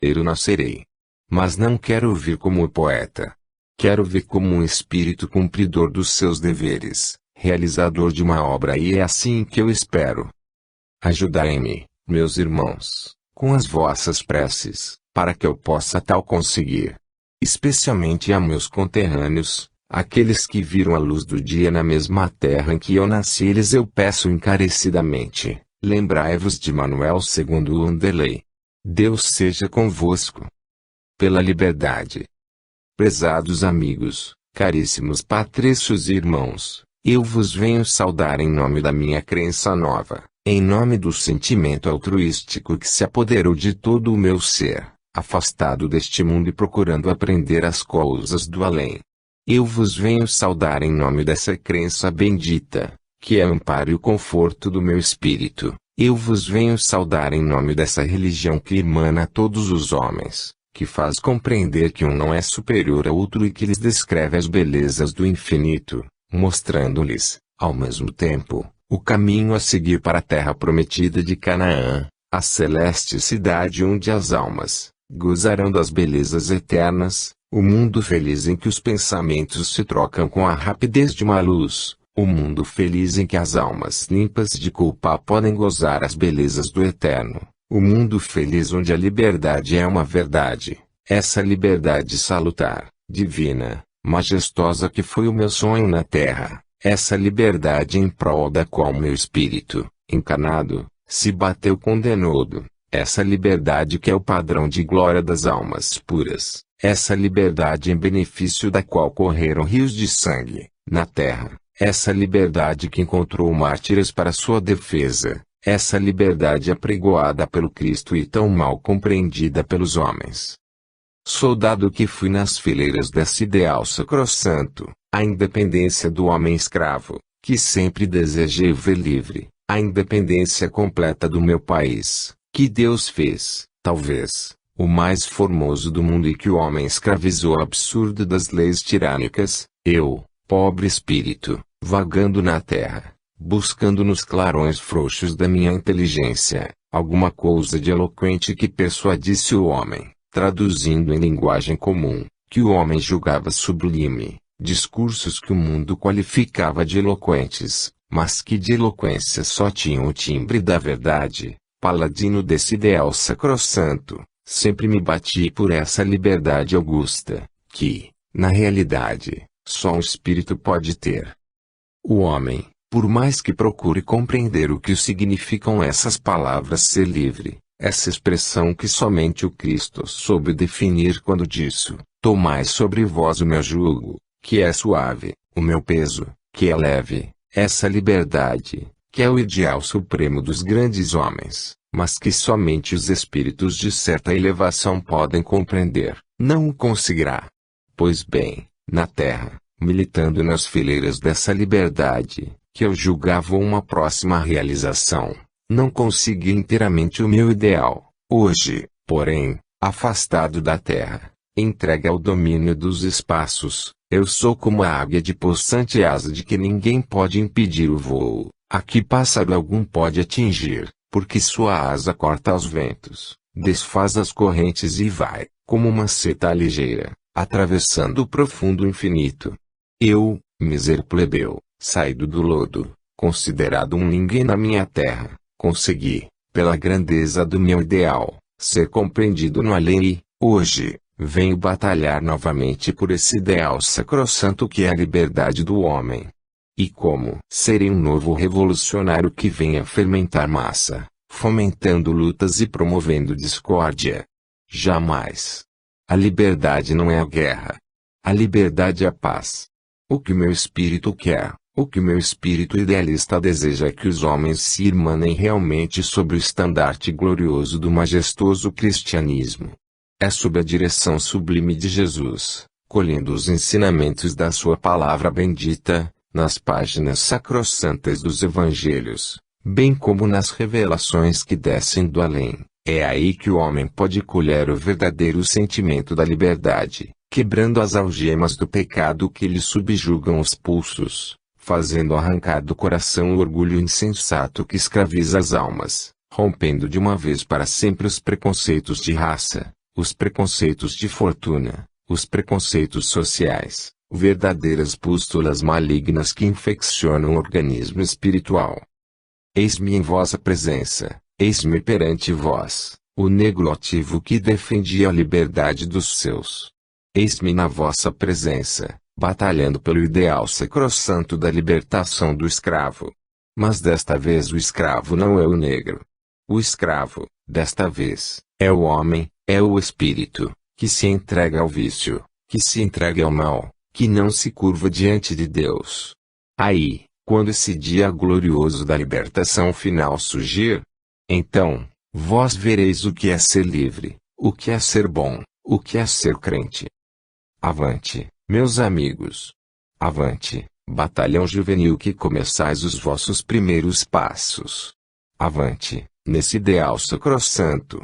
Eu nascerei. Mas não quero vir como poeta. Quero vir como um espírito cumpridor dos seus deveres, realizador de uma obra, e é assim que eu espero. Ajudai-me, meus irmãos, com as vossas preces, para que eu possa tal conseguir. Especialmente a meus conterrâneos, aqueles que viram a luz do dia na mesma terra em que eu nasci, eles eu peço encarecidamente, lembrai-vos de Manuel II Wanderley. Deus seja convosco. Pela liberdade. Prezados amigos, caríssimos patrícios e irmãos, eu vos venho saudar em nome da minha crença nova, em nome do sentimento altruístico que se apoderou de todo o meu ser, afastado deste mundo e procurando aprender as coisas do além. Eu vos venho saudar em nome dessa crença bendita, que é o amparo e o conforto do meu espírito. Eu vos venho saudar em nome dessa religião que irmana a todos os homens, que faz compreender que um não é superior a outro e que lhes descreve as belezas do infinito, mostrando-lhes, ao mesmo tempo, o caminho a seguir para a terra prometida de Canaã, a celeste cidade onde as almas gozarão das belezas eternas, o mundo feliz em que os pensamentos se trocam com a rapidez de uma luz, o mundo feliz em que as almas limpas de culpa podem gozar as belezas do eterno. O mundo feliz onde a liberdade é uma verdade, essa liberdade salutar, divina, majestosa que foi o meu sonho na terra, essa liberdade em prol da qual meu espírito, encarnado, se bateu condenado, essa liberdade que é o padrão de glória das almas puras, essa liberdade em benefício da qual correram rios de sangue, na terra, essa liberdade que encontrou mártires para sua defesa. Essa liberdade apregoada pelo Cristo e tão mal compreendida pelos homens. Soldado que fui nas fileiras desse ideal sacrossanto, a independência do homem escravo, que sempre desejei ver livre, a independência completa do meu país, que Deus fez, talvez, o mais formoso do mundo e que o homem escravizou ao absurdo das leis tirânicas, eu, pobre espírito, vagando na terra, buscando nos clarões frouxos da minha inteligência, alguma coisa de eloquente que persuadisse o homem, traduzindo em linguagem comum, que o homem julgava sublime, discursos que o mundo qualificava de eloquentes, mas que de eloquência só tinham o timbre da verdade, paladino desse ideal sacrossanto, sempre me bati por essa liberdade augusta, que, na realidade, só um espírito pode ter. O homem, por mais que procure compreender o que significam essas palavras ser livre, essa expressão que somente o Cristo soube definir quando disse, tomai sobre vós o meu jugo, que é suave, o meu peso, que é leve, essa liberdade, que é o ideal supremo dos grandes homens, mas que somente os espíritos de certa elevação podem compreender, não o conseguirá. Pois bem, na terra, militando nas fileiras dessa liberdade, que eu julgava uma próxima realização, não consegui inteiramente o meu ideal. Hoje, porém, afastado da terra, entregue ao domínio dos espaços, eu sou como a águia de possante asa de que ninguém pode impedir o voo, a que pássaro algum pode atingir, porque sua asa corta os ventos, desfaz as correntes e vai, como uma seta ligeira, atravessando o profundo infinito. Eu, mísero plebeu, saído do lodo, considerado um ninguém na minha terra, consegui, pela grandeza do meu ideal, ser compreendido no além e, hoje, venho batalhar novamente por esse ideal sacrossanto que é a liberdade do homem. E como serei um novo revolucionário que venha fermentar massa, fomentando lutas e promovendo discórdia? Jamais. A liberdade não é a guerra. A liberdade é a paz. O que meu espírito quer, o que meu espírito idealista deseja é que os homens se irmanem realmente sob o estandarte glorioso do majestoso cristianismo. É sob a direção sublime de Jesus, colhendo os ensinamentos da sua palavra bendita, nas páginas sacrossantas dos evangelhos, bem como nas revelações que descem do além. É aí que o homem pode colher o verdadeiro sentimento da liberdade, quebrando as algemas do pecado que lhe subjugam os pulsos, fazendo arrancar do coração o orgulho insensato que escraviza as almas, rompendo de uma vez para sempre os preconceitos de raça, os preconceitos de fortuna, os preconceitos sociais, verdadeiras pústulas malignas que infeccionam o organismo espiritual. Eis-me em vossa presença, eis-me perante vós, o negro ativo que defendia a liberdade dos seus. Eis-me na vossa presença, batalhando pelo ideal sacrossanto da libertação do escravo. Mas desta vez o escravo não é o negro. O escravo, desta vez, é o homem, é o espírito, que se entrega ao vício, que se entrega ao mal, que não se curva diante de Deus. Aí, quando esse dia glorioso da libertação final surgir, então, vós vereis o que é ser livre, o que é ser bom, o que é ser crente. Avante, meus amigos. Avante, batalhão juvenil que começais os vossos primeiros passos. Avante, nesse ideal sacrossanto.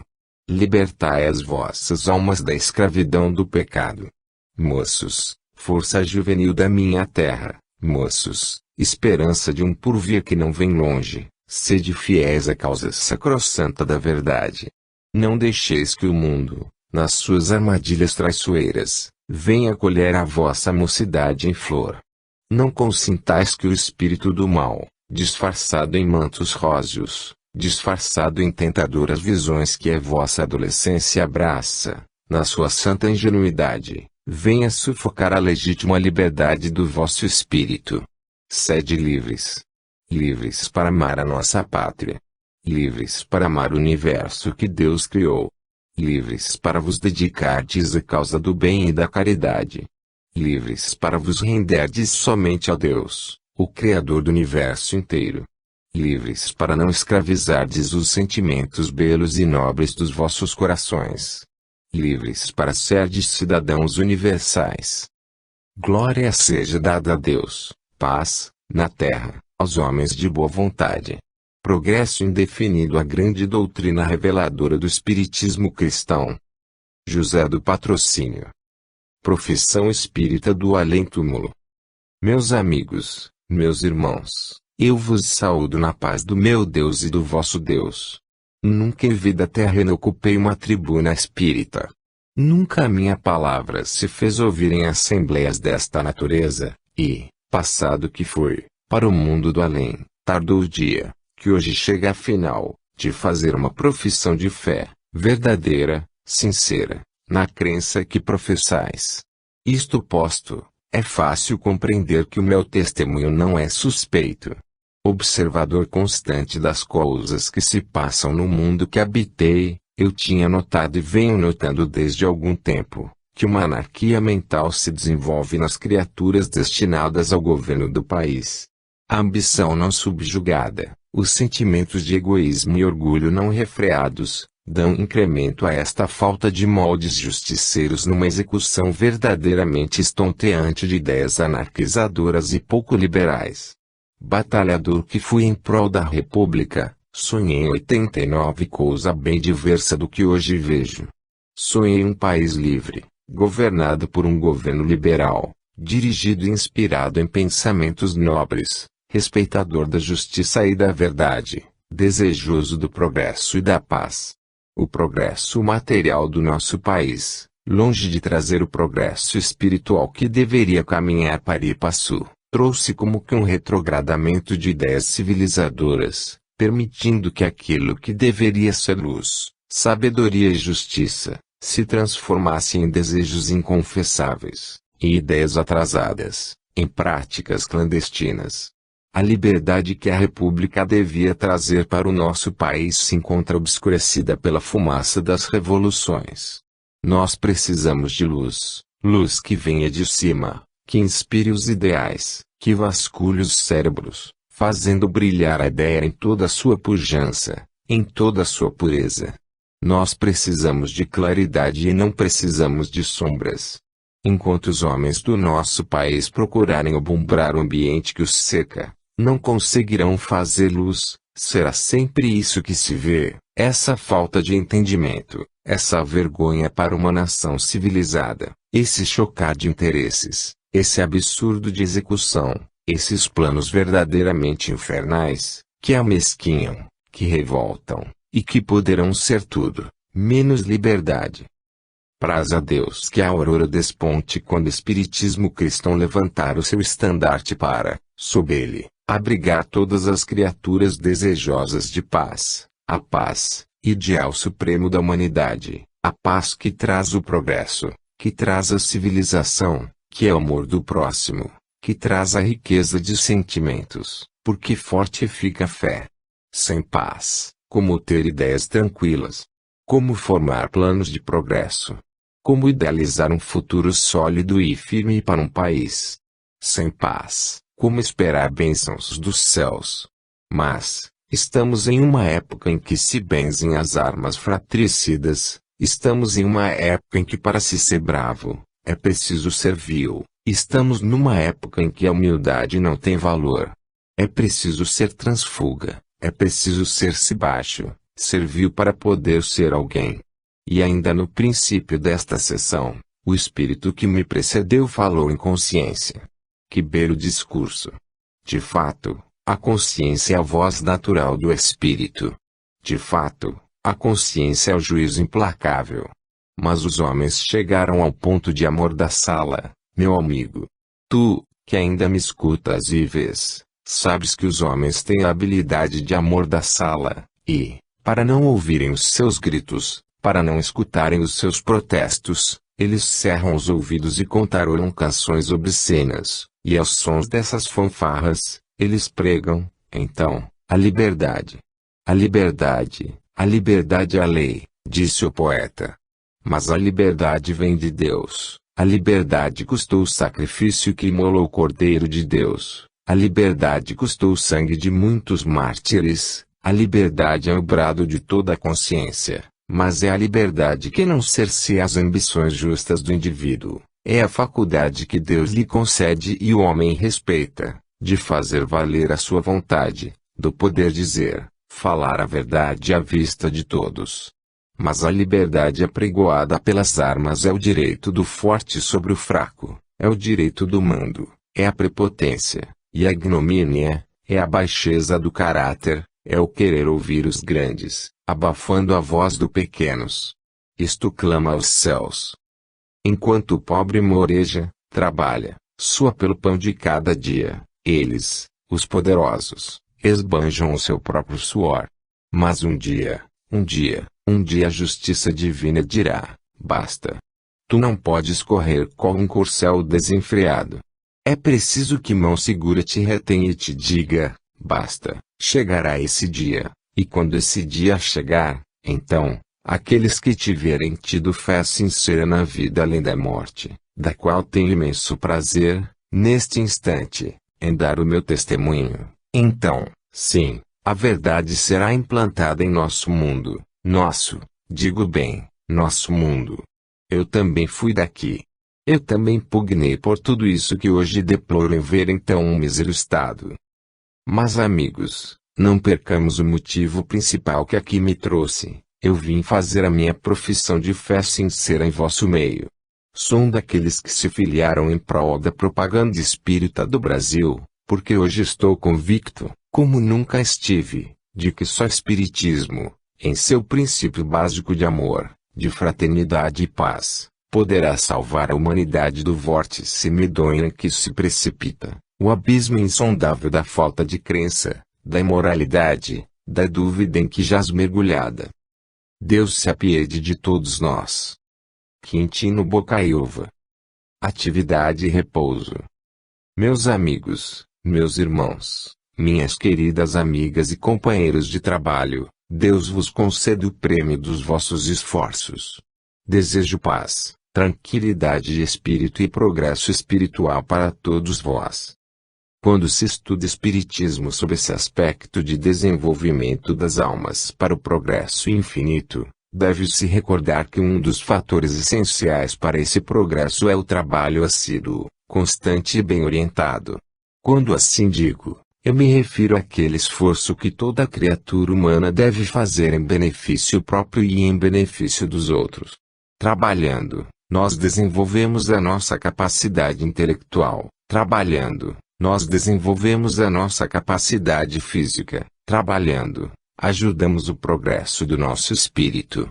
Libertai as vossas almas da escravidão do pecado. Moços, força juvenil da minha terra, moços, esperança de um porvir que não vem longe, sede fiéis à causa sacrossanta da verdade. Não deixeis que o mundo, nas suas armadilhas traiçoeiras, venha colher a vossa mocidade em flor. Não consintais que o espírito do mal, disfarçado em mantos róseos, disfarçado em tentadoras visões que a vossa adolescência abraça, na sua santa ingenuidade, venha sufocar a legítima liberdade do vosso espírito. Sede livres. Livres para amar a nossa pátria. Livres para amar o universo que Deus criou. Livres para vos dedicardes à causa do bem e da caridade. Livres para vos renderdes somente a Deus, o Criador do universo inteiro. Livres para não escravizardes os sentimentos belos e nobres dos vossos corações. Livres para serdes cidadãos universais. Glória seja dada a Deus, paz, na terra, aos homens de boa vontade. Progresso indefinido a grande doutrina reveladora do Espiritismo cristão. José do Patrocínio. Profissão espírita do além-túmulo. Meus amigos, meus irmãos, eu vos saúdo na paz do meu Deus e do vosso Deus. Nunca em vida terrena ocupei uma tribuna espírita. Nunca a minha palavra se fez ouvir em assembleias desta natureza, e, passado que foi, para o mundo do além, tardou o dia, que hoje chega afinal, de fazer uma profissão de fé, verdadeira, sincera, na crença que professais. Isto posto, é fácil compreender que o meu testemunho não é suspeito. Observador constante das coisas que se passam no mundo que habitei, eu tinha notado e venho notando desde algum tempo, que uma anarquia mental se desenvolve nas criaturas destinadas ao governo do país. A ambição não subjugada, os sentimentos de egoísmo e orgulho não refreados, dão incremento a esta falta de moldes justiceiros numa execução verdadeiramente estonteante de ideias anarquizadoras e pouco liberais. Batalhador que fui em prol da República, sonhei em 89 coisa bem diversa do que hoje vejo. Sonhei um país livre, governado por um governo liberal, dirigido e inspirado em pensamentos nobres, respeitador da justiça e da verdade, desejoso do progresso e da paz. O progresso material do nosso país, longe de trazer o progresso espiritual que deveria caminhar para Ipaçu, trouxe como que um retrogradamento de ideias civilizadoras, permitindo que aquilo que deveria ser luz, sabedoria e justiça, se transformasse em desejos inconfessáveis, em ideias atrasadas, em práticas clandestinas. A liberdade que a República devia trazer para o nosso país se encontra obscurecida pela fumaça das revoluções. Nós precisamos de luz, luz que venha de cima, que inspire os ideais, que vasculhe os cérebros, fazendo brilhar a ideia em toda a sua pujança, em toda a sua pureza. Nós precisamos de claridade e não precisamos de sombras. Enquanto os homens do nosso país procurarem obumbrar o ambiente que os cerca, não conseguirão fazer luz, será sempre isso que se vê, essa falta de entendimento, essa vergonha para uma nação civilizada, esse chocar de interesses, esse absurdo de execução, esses planos verdadeiramente infernais, que amesquinham, que revoltam, e que poderão ser tudo, menos liberdade. Praz a Deus que a aurora desponte quando o espiritismo cristão levantar o seu estandarte para, sob ele, abrigar todas as criaturas desejosas de paz, a paz, ideal supremo da humanidade, a paz que traz o progresso, que traz a civilização, que é o amor do próximo, que traz a riqueza de sentimentos, porque forte fica a fé. Sem paz, como ter ideias tranquilas? Como formar planos de progresso? Como idealizar um futuro sólido e firme para um país? Sem paz, como esperar bênçãos dos céus? Mas, estamos em uma época em que se benzem as armas fratricidas, estamos em uma época em que para se ser bravo, é preciso ser vil, estamos numa época em que a humildade não tem valor. É preciso ser transfuga, é preciso ser-se baixo, servil para poder ser alguém. E ainda no princípio desta sessão, o espírito que me precedeu falou em consciência. Que belo discurso! De fato, a consciência é a voz natural do espírito. De fato, a consciência é o juízo implacável. Mas os homens chegaram ao ponto de amor da sala, meu amigo. Tu, que ainda me escutas e vês, sabes que os homens têm a habilidade de amor da sala, e, para não ouvirem os seus gritos, para não escutarem os seus protestos, eles cerram os ouvidos e cantarolam canções obscenas, e aos sons dessas fanfarras, eles pregam, então, a liberdade. A liberdade é a lei, disse o poeta. Mas a liberdade vem de Deus, a liberdade custou o sacrifício que imolou o Cordeiro de Deus, a liberdade custou o sangue de muitos mártires, a liberdade é o brado de toda a consciência. Mas é a liberdade que não cerceia as ambições justas do indivíduo, é a faculdade que Deus lhe concede e o homem respeita, de fazer valer a sua vontade, do poder dizer, falar a verdade à vista de todos. Mas a liberdade apregoada pelas armas é o direito do forte sobre o fraco, é o direito do mando, é a prepotência, e a ignomínia, é a baixeza do caráter, é o querer ouvir os grandes, abafando a voz dos pequenos. Isto clama aos céus. Enquanto o pobre moreja, trabalha, sua pelo pão de cada dia, eles, os poderosos, esbanjam o seu próprio suor. Mas um dia a justiça divina dirá, basta. Tu não podes correr com um corcel desenfreado. É preciso que mão segura te retenha e te diga, basta. Chegará esse dia, e quando esse dia chegar, então, aqueles que tiverem tido fé sincera na vida além da morte, da qual tenho imenso prazer, neste instante, em dar o meu testemunho, então, sim, a verdade será implantada em nosso mundo, digo bem, nosso mundo. Eu também fui daqui. Eu também pugnei por tudo isso que hoje deploro em ver então um mísero estado. Mas amigos, não percamos o motivo principal que aqui me trouxe. Eu vim fazer a minha profissão de fé sincera em vosso meio. Sou um daqueles que se filiaram em prol da propaganda espírita do Brasil, porque hoje estou convicto, como nunca estive, de que só espiritismo, em seu princípio básico de amor, de fraternidade e paz, poderá salvar a humanidade do vórtice medonho em que se precipita. O abismo insondável da falta de crença, da imoralidade, da dúvida em que jaz mergulhada. Deus se apiede de todos nós. Quintino Bocaiúva. Atividade e repouso. Meus amigos, meus irmãos, minhas queridas amigas e companheiros de trabalho, Deus vos conceda o prêmio dos vossos esforços. Desejo paz, tranquilidade de espírito e progresso espiritual para todos vós. Quando se estuda espiritismo sob esse aspecto de desenvolvimento das almas para o progresso infinito, deve-se recordar que um dos fatores essenciais para esse progresso é o trabalho assíduo, constante e bem orientado. Quando assim digo, eu me refiro àquele esforço que toda criatura humana deve fazer em benefício próprio e em benefício dos outros. Trabalhando, nós desenvolvemos a nossa capacidade intelectual. Trabalhando, nós desenvolvemos a nossa capacidade física. Trabalhando, ajudamos o progresso do nosso espírito.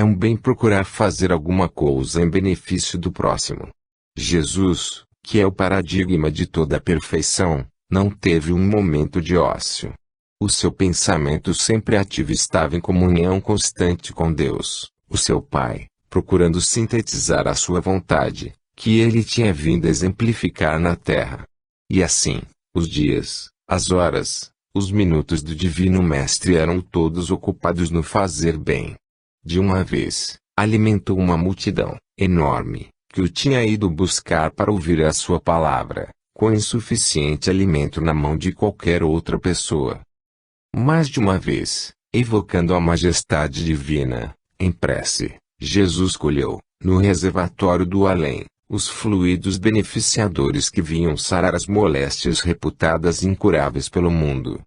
É um bem procurar fazer alguma coisa em benefício do próximo. Jesus, que é o paradigma de toda a perfeição, não teve um momento de ócio. O seu pensamento sempre ativo estava em comunhão constante com Deus, o seu Pai, procurando sintetizar a sua vontade, que ele tinha vindo exemplificar na terra. E assim, os dias, as horas, os minutos do Divino Mestre eram todos ocupados no fazer bem. De uma vez, alimentou uma multidão enorme, que o tinha ido buscar para ouvir a sua palavra, com insuficiente alimento na mão de qualquer outra pessoa. Mais de uma vez, evocando a majestade divina, em prece, Jesus colheu, no reservatório do além, os fluidos beneficiadores que vinham sarar as moléstias reputadas incuráveis pelo mundo.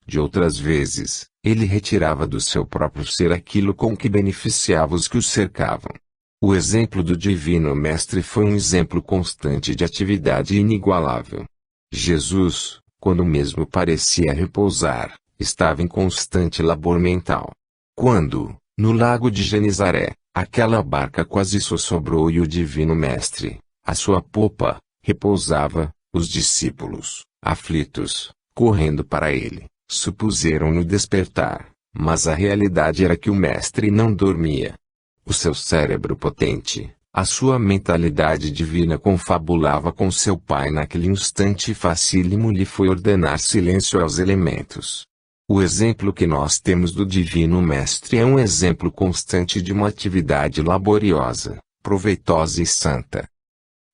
De outras vezes, ele retirava do seu próprio ser aquilo com que beneficiava os que o cercavam. O exemplo do Divino Mestre foi um exemplo constante de atividade inigualável. Jesus, quando mesmo parecia repousar, estava em constante labor mental. Quando, no lago de Genezaré, aquela barca quase sossobrou e o Divino Mestre, à sua popa, repousava, os discípulos, aflitos, correndo para ele, supuseram-no despertar, mas a realidade era que o Mestre não dormia. O seu cérebro potente, a sua mentalidade divina confabulava com seu Pai naquele instante e facílimo lhe foi ordenar silêncio aos elementos. O exemplo que nós temos do Divino Mestre é um exemplo constante de uma atividade laboriosa, proveitosa e santa.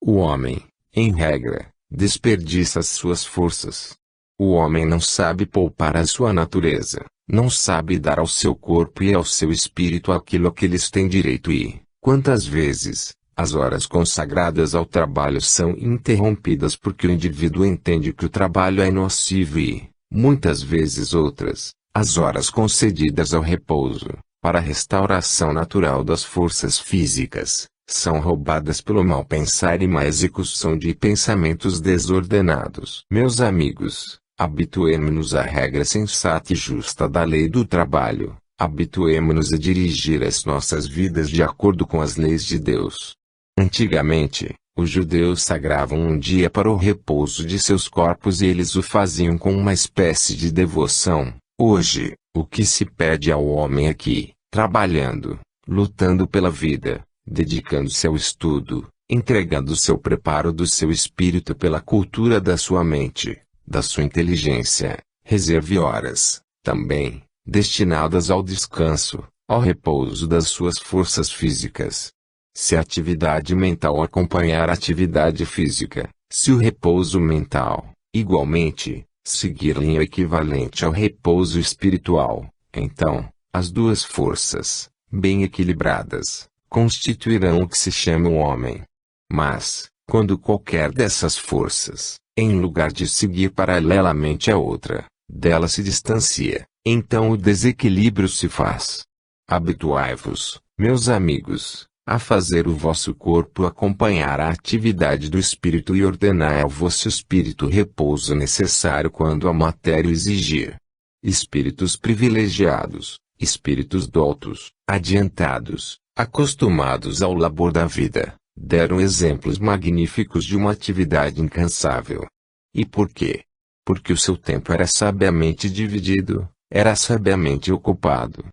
O homem, em regra, desperdiça as suas forças. O homem não sabe poupar a sua natureza, não sabe dar ao seu corpo e ao seu espírito aquilo a que eles têm direito e, quantas vezes, as horas consagradas ao trabalho são interrompidas porque o indivíduo entende que o trabalho é nocivo e, muitas vezes outras, as horas concedidas ao repouso, para a restauração natural das forças físicas, são roubadas pelo mal pensar e má execução de pensamentos desordenados. Meus amigos, habituemo-nos à regra sensata e justa da lei do trabalho, habituemo-nos a dirigir as nossas vidas de acordo com as leis de Deus. Antigamente, os judeus sagravam um dia para o repouso de seus corpos e eles o faziam com uma espécie de devoção. Hoje, o que se pede ao homem é que, trabalhando, lutando pela vida, dedicando-se ao estudo, entregando seu preparo do seu espírito pela cultura da sua mente, da sua inteligência, reserve horas, também, destinadas ao descanso, ao repouso das suas forças físicas. Se a atividade mental acompanhar a atividade física, se o repouso mental, igualmente, seguir linha equivalente ao repouso espiritual, então, as duas forças, bem equilibradas, constituirão o que se chama o homem. Mas, quando qualquer dessas forças, em lugar de seguir paralelamente a outra, dela se distancia, então o desequilíbrio se faz. Habituai-vos, meus amigos, a fazer o vosso corpo acompanhar a atividade do espírito e ordenai ao vosso espírito o repouso necessário quando a matéria exigir. Espíritos privilegiados, espíritos doutos, adiantados, acostumados ao labor da vida, deram exemplos magníficos de uma atividade incansável. E por quê? Porque o seu tempo era sabiamente dividido, era sabiamente ocupado.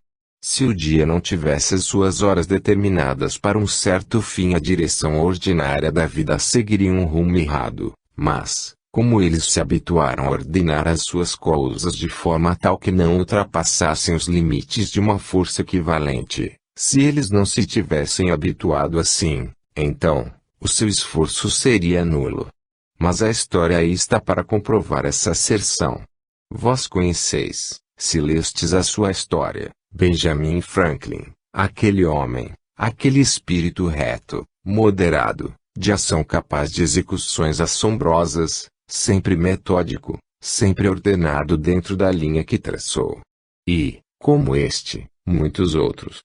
Se o dia não tivesse as suas horas determinadas para um certo fim, a direção ordinária da vida seguiria um rumo errado, mas, como eles se habituaram a ordenar as suas coisas de forma tal que não ultrapassassem os limites de uma força equivalente, se eles não se tivessem habituado assim, então, o seu esforço seria nulo. Mas a história aí está para comprovar essa asserção. Vós conheceis, se lestes a sua história, Benjamin Franklin, aquele homem, aquele espírito reto, moderado, de ação capaz de execuções assombrosas, sempre metódico, sempre ordenado dentro da linha que traçou. E, como este, muitos outros.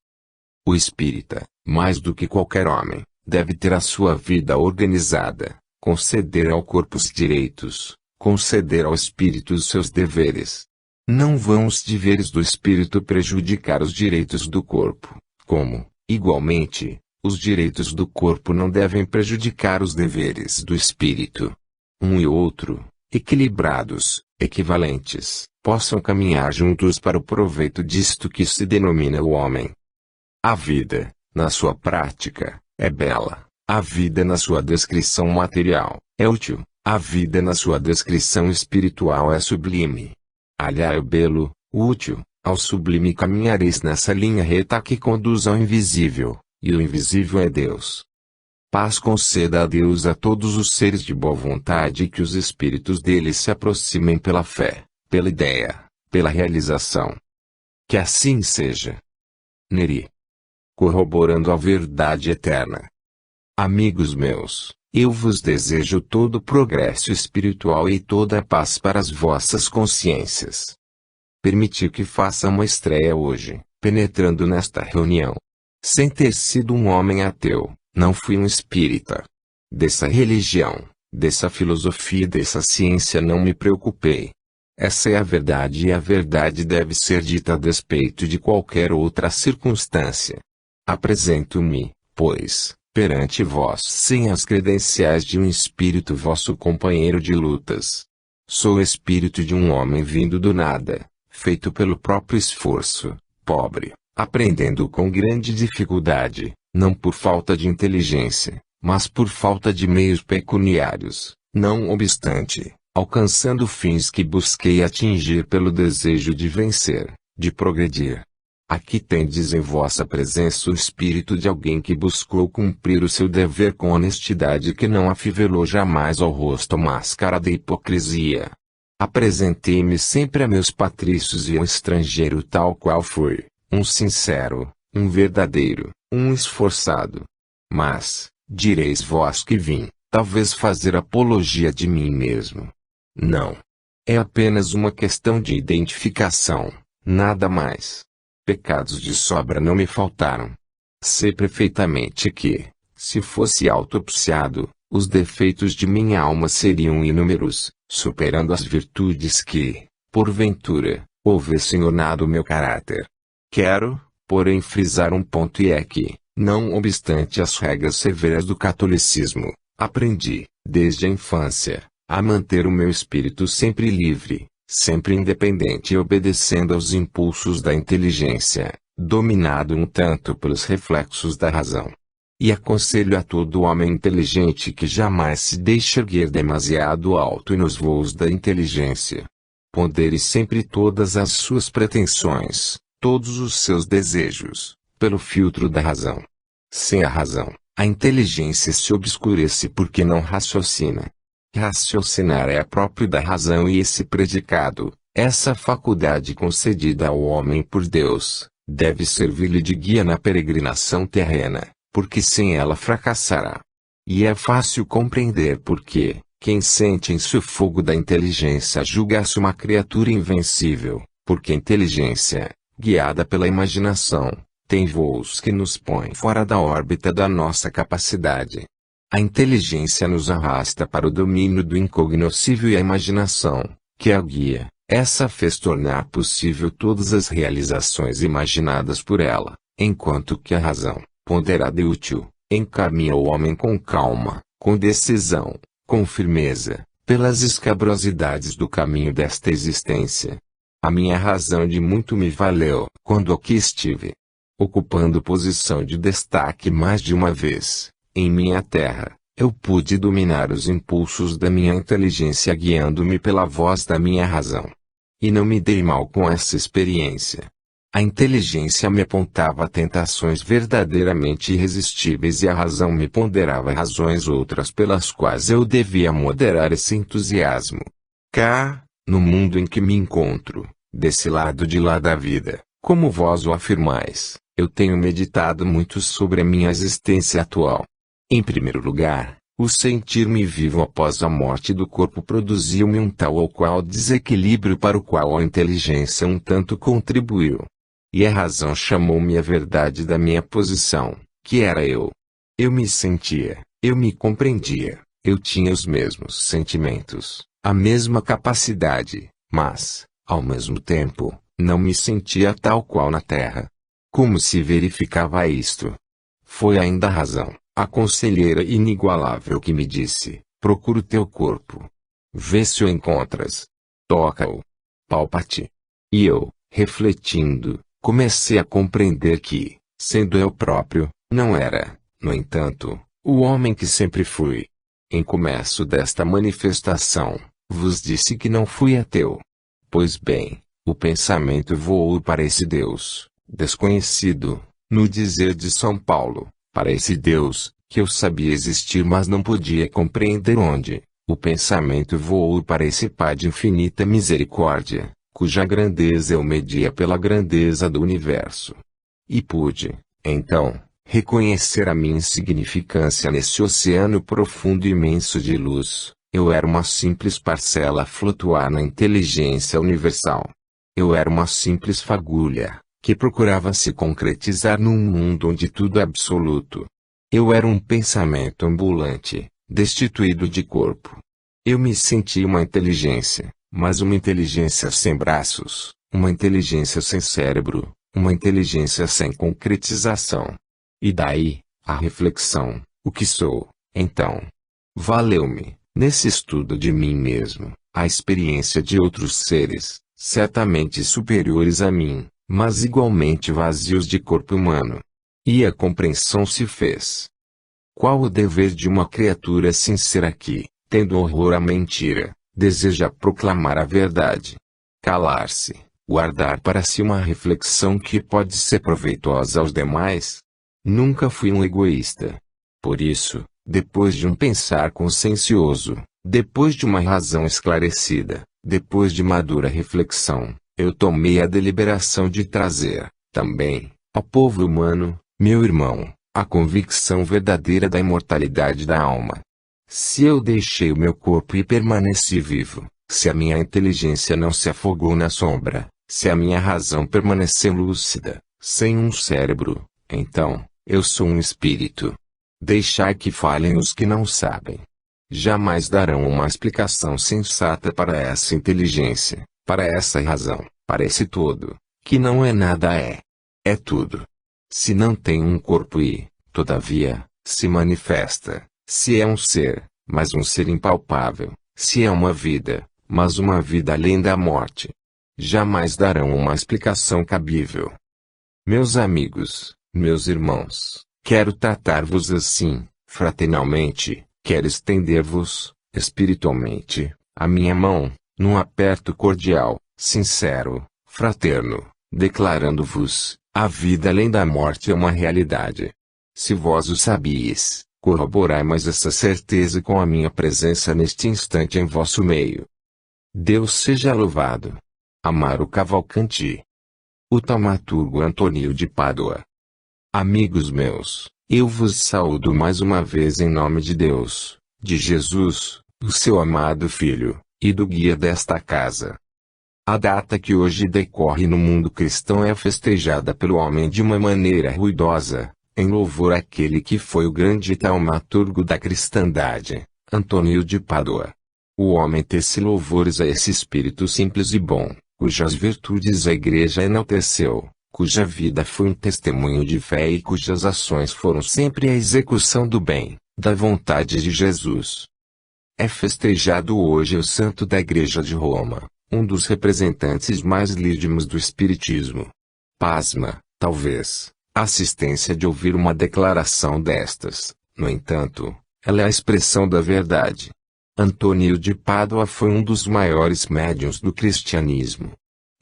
O espírita, mais do que qualquer homem, deve ter a sua vida organizada, conceder ao corpo os direitos, conceder ao espírito os seus deveres. Não vão os deveres do espírito prejudicar os direitos do corpo, como, Igualmente, os direitos do corpo não devem prejudicar os deveres do espírito. Um e outro, equilibrados, equivalentes, possam caminhar juntos para o proveito disto que se denomina o homem. A vida, na sua prática, é bela. A vida na sua descrição material, é útil. A vida na sua descrição espiritual é sublime. Alheio o belo, útil, ao sublime caminhareis nessa linha reta que conduz ao invisível, e o invisível é Deus. Paz conceda a Deus a todos os seres de boa vontade e que os espíritos dele se aproximem pela fé, pela ideia, pela realização. Que assim seja. Neri. Corroborando a verdade eterna. Amigos meus, eu vos desejo todo o progresso espiritual e toda a paz para as vossas consciências. Permiti que faça uma estreia hoje, penetrando nesta reunião. Sem ter sido um homem ateu, não fui um espírita. Dessa religião, dessa filosofia e dessa ciência não me preocupei. Essa é a verdade e a verdade deve ser dita a despeito de qualquer outra circunstância. Apresento-me, pois, perante vós sem as credenciais de um espírito vosso companheiro de lutas. Sou o espírito de um homem vindo do nada, feito pelo próprio esforço, pobre, aprendendo com grande dificuldade, não por falta de inteligência, mas por falta de meios pecuniários, não obstante, alcançando fins que busquei atingir pelo desejo de vencer, de progredir. Aqui tendes em vossa presença o espírito de alguém que buscou cumprir o seu dever com honestidade e que não afivelou jamais ao rosto a máscara da hipocrisia. Apresentei-me sempre a meus patrícios e ao estrangeiro tal qual fui, um sincero, um verdadeiro, um esforçado. Mas, direis vós que vim, talvez fazer apologia de mim mesmo. Não. É apenas uma questão de identificação, nada mais. Pecados de sobra não me faltaram. Sei perfeitamente que, se fosse autopsiado, os defeitos de minha alma seriam inúmeros, superando as virtudes que, porventura, houvessem ornado meu caráter. Quero, porém, frisar um ponto e é que, não obstante as regras severas do catolicismo, aprendi, desde a infância, a manter o meu espírito sempre livre, sempre independente e obedecendo aos impulsos da inteligência, dominado um tanto pelos reflexos da razão. E aconselho a todo homem inteligente que jamais se deixe erguer demasiado alto e nos voos da inteligência. Pondere sempre todas as suas pretensões, todos os seus desejos, pelo filtro da razão. Sem a razão, a inteligência se obscurece porque não raciocina. Raciocinar é próprio da razão e esse predicado, essa faculdade concedida ao homem por Deus, deve servir-lhe de guia na peregrinação terrena, porque sem ela fracassará. E é fácil compreender porque, quem sente em si o fogo da inteligência julga-se uma criatura invencível, porque a inteligência, guiada pela imaginação, tem voos que nos põem fora da órbita da nossa capacidade. A inteligência nos arrasta para o domínio do incognoscível e a imaginação, que a guia, essa fez tornar possível todas as realizações imaginadas por ela, enquanto que a razão, ponderada e útil, encaminha o homem com calma, com decisão, com firmeza, pelas escabrosidades do caminho desta existência. A minha razão de muito me valeu quando aqui estive, ocupando posição de destaque mais de uma vez. Em minha terra, eu pude dominar os impulsos da minha inteligência guiando-me pela voz da minha razão. E não me dei mal com essa experiência. A inteligência me apontava tentações verdadeiramente irresistíveis e a razão me ponderava razões outras pelas quais eu devia moderar esse entusiasmo. Cá, no mundo em que me encontro, desse lado de lá da vida, como vós o afirmais, eu tenho meditado muito sobre a minha existência atual. Em primeiro lugar, o sentir-me vivo após a morte do corpo produziu-me um tal ou qual desequilíbrio para o qual a inteligência um tanto contribuiu. E a razão chamou-me a verdade da minha posição, que era eu. Eu me sentia, eu me compreendia, eu tinha os mesmos sentimentos, a mesma capacidade, mas, ao mesmo tempo, não me sentia tal qual na terra. Como se verificava isto? Foi ainda a razão, a conselheira inigualável que me disse: procura o teu corpo. Vê se o encontras. Toca-o. Palpa-te. E eu, refletindo, comecei a compreender que, sendo eu próprio, não era, no entanto, o homem que sempre fui. Em começo desta manifestação, vos disse que não fui ateu. Pois bem, o pensamento voou para esse Deus, desconhecido, no dizer de São Paulo, para esse Deus, que eu sabia existir mas não podia compreender onde. O pensamento voou para esse Pai de infinita misericórdia, cuja grandeza eu media pela grandeza do universo. E pude, então, reconhecer a minha insignificância nesse oceano profundo e imenso de luz. Eu era uma simples parcela a flutuar na inteligência universal. Eu era uma simples fagulha, que procurava se concretizar num mundo onde tudo é absoluto. Eu era um pensamento ambulante, destituído de corpo. Eu me sentia uma inteligência, mas uma inteligência sem braços, uma inteligência sem cérebro, uma inteligência sem concretização. E daí, a reflexão: o que sou, então? Valeu-me, nesse estudo de mim mesmo, a experiência de outros seres, certamente superiores a mim, mas igualmente vazios de corpo humano. E a compreensão se fez. Qual o dever de uma criatura sincera que, tendo horror à mentira, deseja proclamar a verdade? Calar-se, guardar para si uma reflexão que pode ser proveitosa aos demais? Nunca fui um egoísta. Por isso, depois de um pensar consciencioso, depois de uma razão esclarecida, depois de madura reflexão, eu tomei a deliberação de trazer, também, ao povo humano, meu irmão, a convicção verdadeira da imortalidade da alma. Se eu deixei o meu corpo e permaneci vivo, se a minha inteligência não se afogou na sombra, se a minha razão permaneceu lúcida, sem um cérebro, então, eu sou um espírito. Deixai que falem os que não sabem. Jamais darão uma explicação sensata para essa inteligência, para essa razão, para esse todo, que não é nada é tudo. Se não tem um corpo e, todavia, se manifesta, se é um ser, mas um ser impalpável, se é uma vida, mas uma vida além da morte, jamais darão uma explicação cabível. Meus amigos, meus irmãos, quero tratar-vos assim, fraternalmente, quero estender-vos, espiritualmente, a minha mão, num aperto cordial, sincero, fraterno, declarando-vos: a vida além da morte é uma realidade. Se vós o sabíeis, corroborai mais essa certeza com a minha presença neste instante em vosso meio. Deus seja louvado. Amaro Cavalcanti. O taumaturgo Antônio de Pádua. Amigos meus, eu vos saúdo mais uma vez em nome de Deus, de Jesus, o seu amado Filho, e do guia desta casa. A data que hoje decorre no mundo cristão é festejada pelo homem de uma maneira ruidosa, em louvor àquele que foi o grande taumaturgo da cristandade, Antônio de Pádua. O homem tece louvores a esse espírito simples e bom, cujas virtudes a Igreja enalteceu, cuja vida foi um testemunho de fé e cujas ações foram sempre a execução do bem, da vontade de Jesus. É festejado hoje o santo da Igreja de Roma, um dos representantes mais lídimos do Espiritismo. Pasma, talvez, a assistência de ouvir uma declaração destas, no entanto, ela é a expressão da verdade. Antônio de Pádua foi um dos maiores médiuns do cristianismo.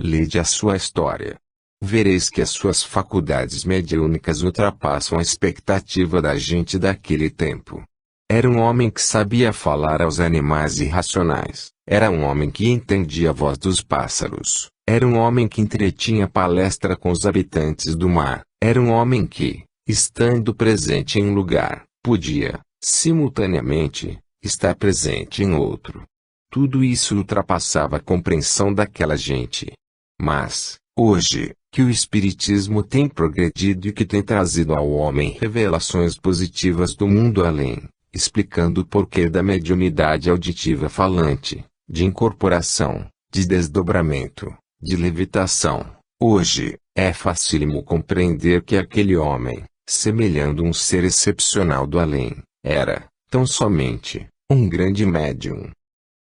Lede a sua história. Vereis que as suas faculdades mediúnicas ultrapassam a expectativa da gente daquele tempo. Era um homem que sabia falar aos animais irracionais. Era um homem que entendia a voz dos pássaros. Era um homem que entretinha palestra com os habitantes do mar. Era um homem que, estando presente em um lugar, podia, simultaneamente, estar presente em outro. Tudo isso ultrapassava a compreensão daquela gente. Mas, hoje, que o Espiritismo tem progredido e que tem trazido ao homem revelações positivas do mundo além, explicando o porquê da mediunidade auditiva falante, de incorporação, de desdobramento, de levitação, Hoje, é facílimo compreender que aquele homem, semelhando um ser excepcional do além, era, tão somente, um grande médium.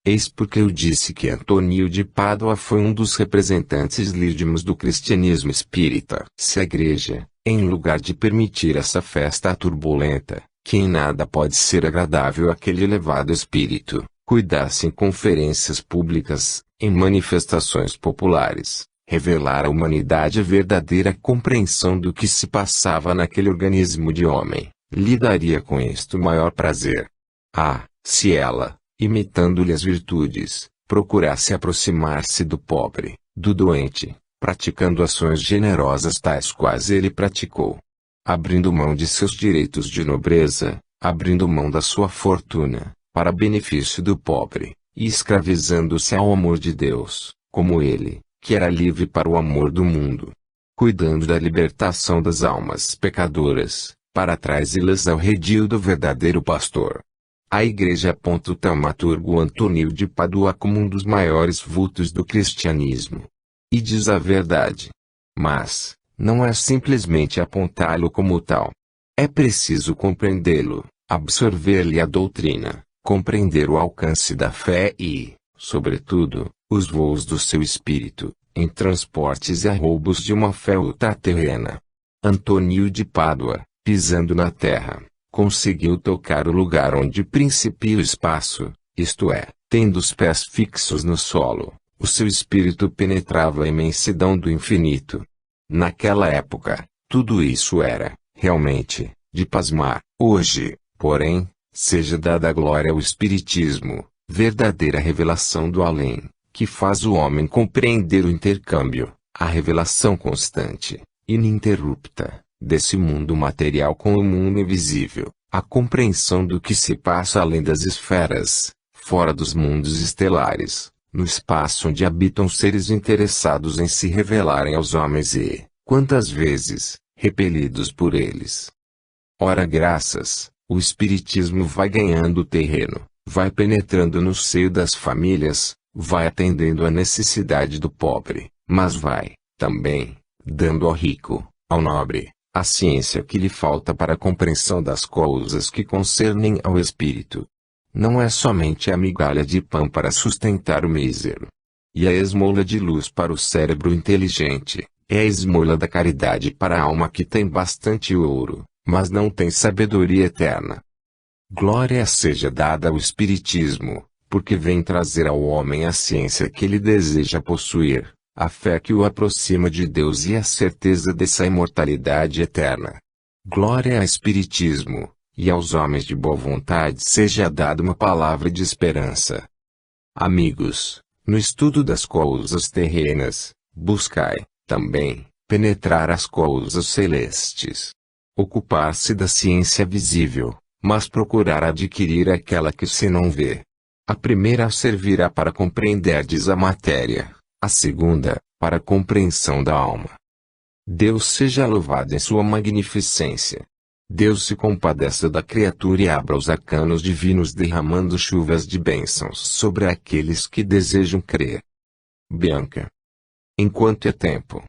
Eis porque eu disse que Antônio de Pádua foi um dos representantes legítimos do cristianismo espírita. Se a Igreja, em lugar de permitir essa festa turbulenta, que em nada pode ser agradável àquele elevado espírito, cuidasse em conferências públicas, em manifestações populares, revelar à humanidade a verdadeira compreensão do que se passava naquele organismo de homem, lhe daria com isto maior prazer. Ah, se ela, imitando-lhe as virtudes, procurasse aproximar-se do pobre, do doente, praticando ações generosas tais quais ele praticou, abrindo mão de seus direitos de nobreza, abrindo mão da sua fortuna, para benefício do pobre, e escravizando-se ao amor de Deus, como ele, que era livre para o amor do mundo, cuidando da libertação das almas pecadoras, para trazê-las ao redil do verdadeiro pastor. A Igreja aponta o taumaturgo Antônio de Pádua como um dos maiores vultos do cristianismo. E diz a verdade. Mas, não é simplesmente apontá-lo como tal. É preciso compreendê-lo, absorver-lhe a doutrina, compreender o alcance da fé e, sobretudo, os voos do seu espírito, em transportes e arroubos de uma fé ultraterrena. Antônio de Pádua, pisando na terra, conseguiu tocar o lugar onde principia o espaço, isto é, tendo os pés fixos no solo, o seu espírito penetrava a imensidão do infinito. Naquela época, tudo isso era, realmente, de pasmar. Hoje, porém, seja dada a glória ao Espiritismo, verdadeira revelação do além, que faz o homem compreender o intercâmbio, a revelação constante, ininterrupta, desse mundo material com o mundo invisível, a compreensão do que se passa além das esferas, fora dos mundos estelares, no espaço onde habitam seres interessados em se revelarem aos homens e, quantas vezes, repelidos por eles. Ora graças, o Espiritismo vai ganhando terreno, vai penetrando no seio das famílias, vai atendendo à necessidade do pobre, mas vai, também, dando ao rico, ao nobre, a ciência que lhe falta para a compreensão das coisas que concernem ao espírito. Não é somente a migalha de pão para sustentar o mísero, e a esmola de luz para o cérebro inteligente, é a esmola da caridade para a alma que tem bastante ouro, mas não tem sabedoria eterna. Glória seja dada ao Espiritismo, porque vem trazer ao homem a ciência que ele deseja possuir, a fé que o aproxima de Deus e a certeza dessa imortalidade eterna. Glória ao Espiritismo, e aos homens de boa vontade seja dada uma palavra de esperança. Amigos, no estudo das coisas terrenas, buscai, também, penetrar as coisas celestes. Ocupar-se da ciência visível, mas procurar adquirir aquela que se não vê. A primeira servirá para compreenderdes a matéria, a segunda, para a compreensão da alma. Deus seja louvado em sua magnificência. Deus se compadeça da criatura e abra os arcanos divinos derramando chuvas de bênçãos sobre aqueles que desejam crer. Bianca. Enquanto é tempo.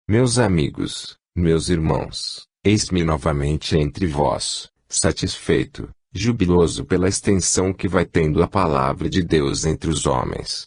Meus amigos, meus irmãos, eis-me novamente entre vós, satisfeito, jubiloso pela extensão que vai tendo a palavra de Deus entre os homens.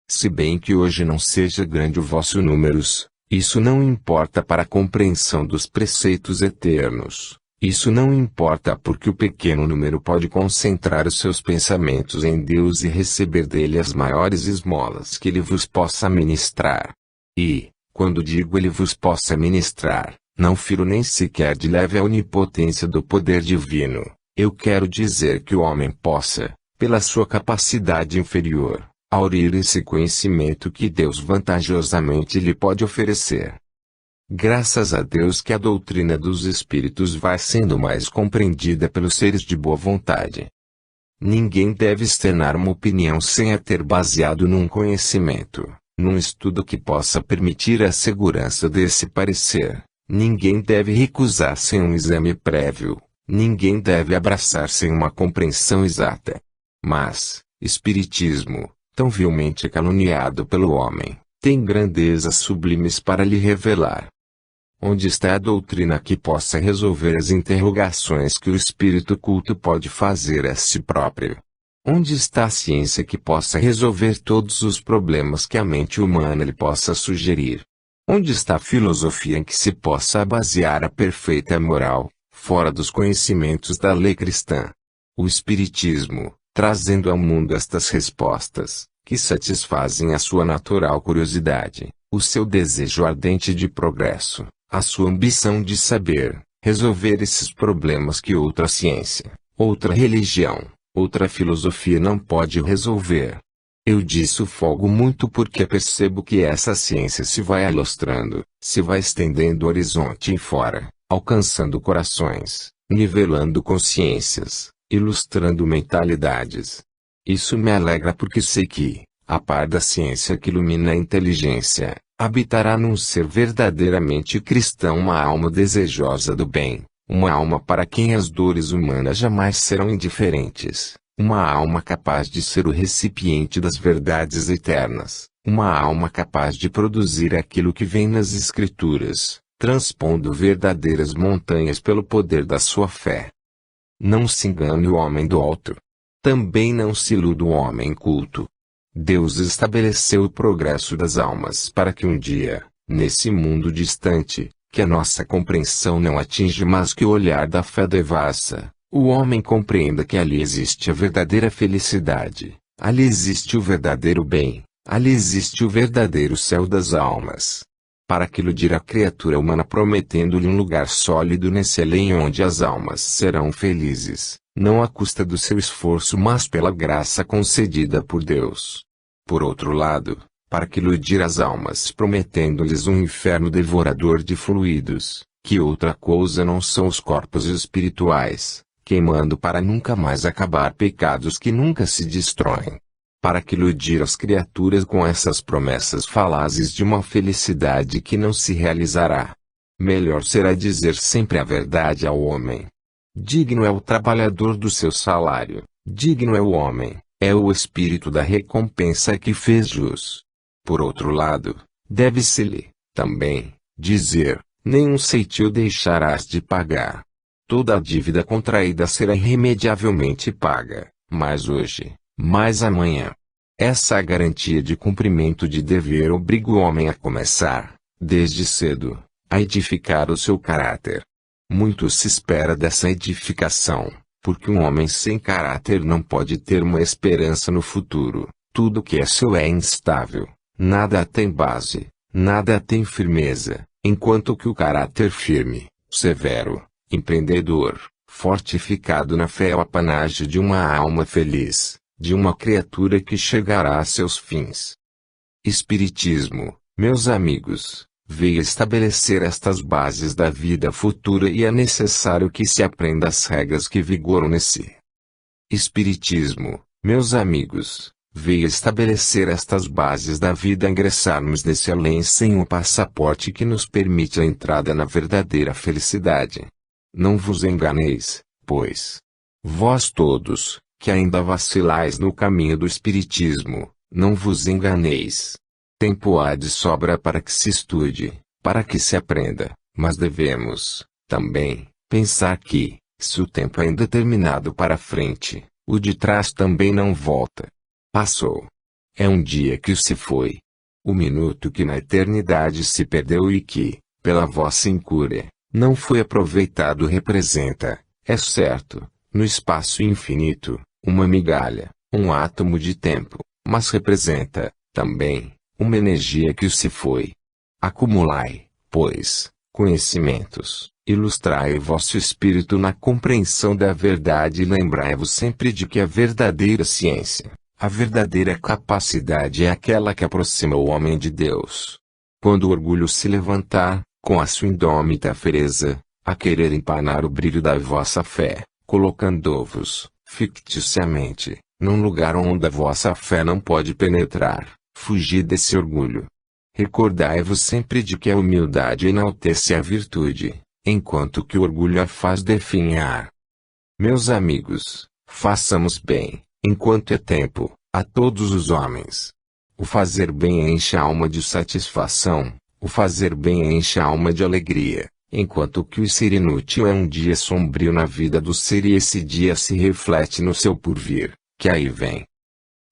Se bem que hoje não seja grande o vosso números, isso não importa para a compreensão dos preceitos eternos. Isso não importa porque o pequeno número pode concentrar os seus pensamentos em Deus e receber dele as maiores esmolas que ele vos possa ministrar. E, quando digo ele vos possa ministrar, não firo nem sequer de leve a onipotência do poder divino. Eu quero dizer que o homem possa, pela sua capacidade inferior, aurir esse conhecimento que Deus vantajosamente lhe pode oferecer. Graças a Deus que a doutrina dos Espíritos vai sendo mais compreendida pelos seres de boa vontade. Ninguém deve externar uma opinião sem a ter baseado num conhecimento, num estudo que possa permitir a segurança desse parecer. Ninguém deve recusar sem um exame prévio. Ninguém deve abraçar sem uma compreensão exata. Mas, Espiritismo, tão vilmente caluniado pelo homem, tem grandezas sublimes para lhe revelar. Onde está a doutrina que possa resolver as interrogações que o espírito culto pode fazer a si próprio? Onde está a ciência que possa resolver todos os problemas que a mente humana lhe possa sugerir? Onde está a filosofia em que se possa basear a perfeita moral, fora dos conhecimentos da lei cristã? O Espiritismo, trazendo ao mundo estas respostas, que satisfazem a sua natural curiosidade, o seu desejo ardente de progresso, a sua ambição de saber, resolver esses problemas que outra ciência, outra religião, outra filosofia não pode resolver. Eu disso folgo muito porque percebo que essa ciência se vai alastrando, se vai estendendo o horizonte em fora, alcançando corações, nivelando consciências, ilustrando mentalidades. Isso me alegra porque sei que, a par da ciência que ilumina a inteligência, habitará num ser verdadeiramente cristão uma alma desejosa do bem, uma alma para quem as dores humanas jamais serão indiferentes, uma alma capaz de ser o recipiente das verdades eternas, uma alma capaz de produzir aquilo que vem nas Escrituras, transpondo verdadeiras montanhas pelo poder da sua fé. Não se engane o homem do alto. Também não se iluda o homem culto. Deus estabeleceu o progresso das almas para que um dia, nesse mundo distante, que a nossa compreensão não atinge mais que o olhar da fé devassa, o homem compreenda que ali existe a verdadeira felicidade, ali existe o verdadeiro bem, ali existe o verdadeiro céu das almas. Para que iludir a criatura humana prometendo-lhe um lugar sólido nesse além onde as almas serão felizes, não à custa do seu esforço mas pela graça concedida por Deus. Por outro lado, para que iludir as almas prometendo-lhes um inferno devorador de fluidos, que outra coisa não são os corpos espirituais, queimando para nunca mais acabar pecados que nunca se destroem. Para que iludir as criaturas com essas promessas falazes de uma felicidade que não se realizará. Melhor será dizer sempre a verdade ao homem. Digno é o trabalhador do seu salário, digno é o homem, é o espírito da recompensa que fez jus. Por outro lado, deve-se-lhe, também, dizer, nenhum ceitil deixarás de pagar. Toda a dívida contraída será irremediavelmente paga, mas hoje, mais amanhã. Essa garantia de cumprimento de dever obriga o homem a começar, desde cedo, a edificar o seu caráter. Muito se espera dessa edificação, porque um homem sem caráter não pode ter uma esperança no futuro. Tudo que é seu é instável, nada tem base, nada tem firmeza, enquanto que o caráter firme, severo, empreendedor, fortificado na fé é o apanágio de uma alma feliz, de uma criatura que chegará a seus fins. Espiritismo, meus amigos, veio estabelecer estas bases da vida futura e é necessário que se aprenda as regras que vigoram nesse. Espiritismo, meus amigos, veio estabelecer estas bases da vida ingressarmos nesse além sem o passaporte que nos permite a entrada na verdadeira felicidade. Não vos enganeis, pois. Vós todos, que ainda vacilais no caminho do Espiritismo, não vos enganeis. Tempo há de sobra para que se estude, para que se aprenda, mas devemos, também, pensar que, se o tempo é indeterminado para frente, o de trás também não volta. Passou. É um dia que se foi. O minuto que na eternidade se perdeu e que, pela vossa incúria, não foi aproveitado representa, é certo, no espaço infinito, uma migalha, um átomo de tempo, mas representa, também, uma energia que se foi. Acumulai, pois, conhecimentos, ilustrai vosso espírito na compreensão da verdade e lembrai-vos sempre de que a verdadeira ciência, a verdadeira capacidade é aquela que aproxima o homem de Deus. Quando o orgulho se levantar, com a sua indômita fereza, a querer empanar o brilho da vossa fé, colocando-vos, ficticiamente, num lugar onde a vossa fé não pode penetrar, fugi desse orgulho. Recordai-vos sempre de que a humildade enaltece a virtude, enquanto que o orgulho a faz definhar. Meus amigos, façamos bem, enquanto é tempo, a todos os homens. O fazer bem enche a alma de satisfação, o fazer bem enche a alma de alegria, enquanto que o ser inútil é um dia sombrio na vida do ser e esse dia se reflete no seu porvir, que aí vem.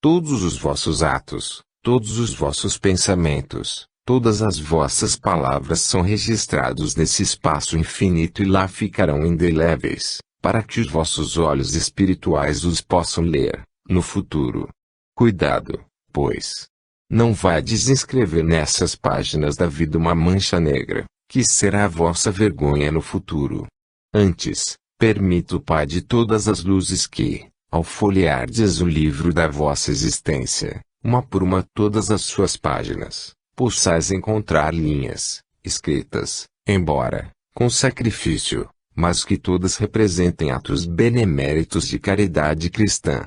Todos os vossos atos, todos os vossos pensamentos, todas as vossas palavras são registrados nesse espaço infinito e lá ficarão indeléveis, para que os vossos olhos espirituais os possam ler, no futuro. Cuidado, pois. Não vá inscrever nessas páginas da vida uma mancha negra, que será a vossa vergonha no futuro. Antes, permita o Pai de todas as luzes que, ao folheardes o livro da vossa existência, uma por uma todas as suas páginas, possais encontrar linhas, escritas, embora, com sacrifício, mas que todas representem atos beneméritos de caridade cristã.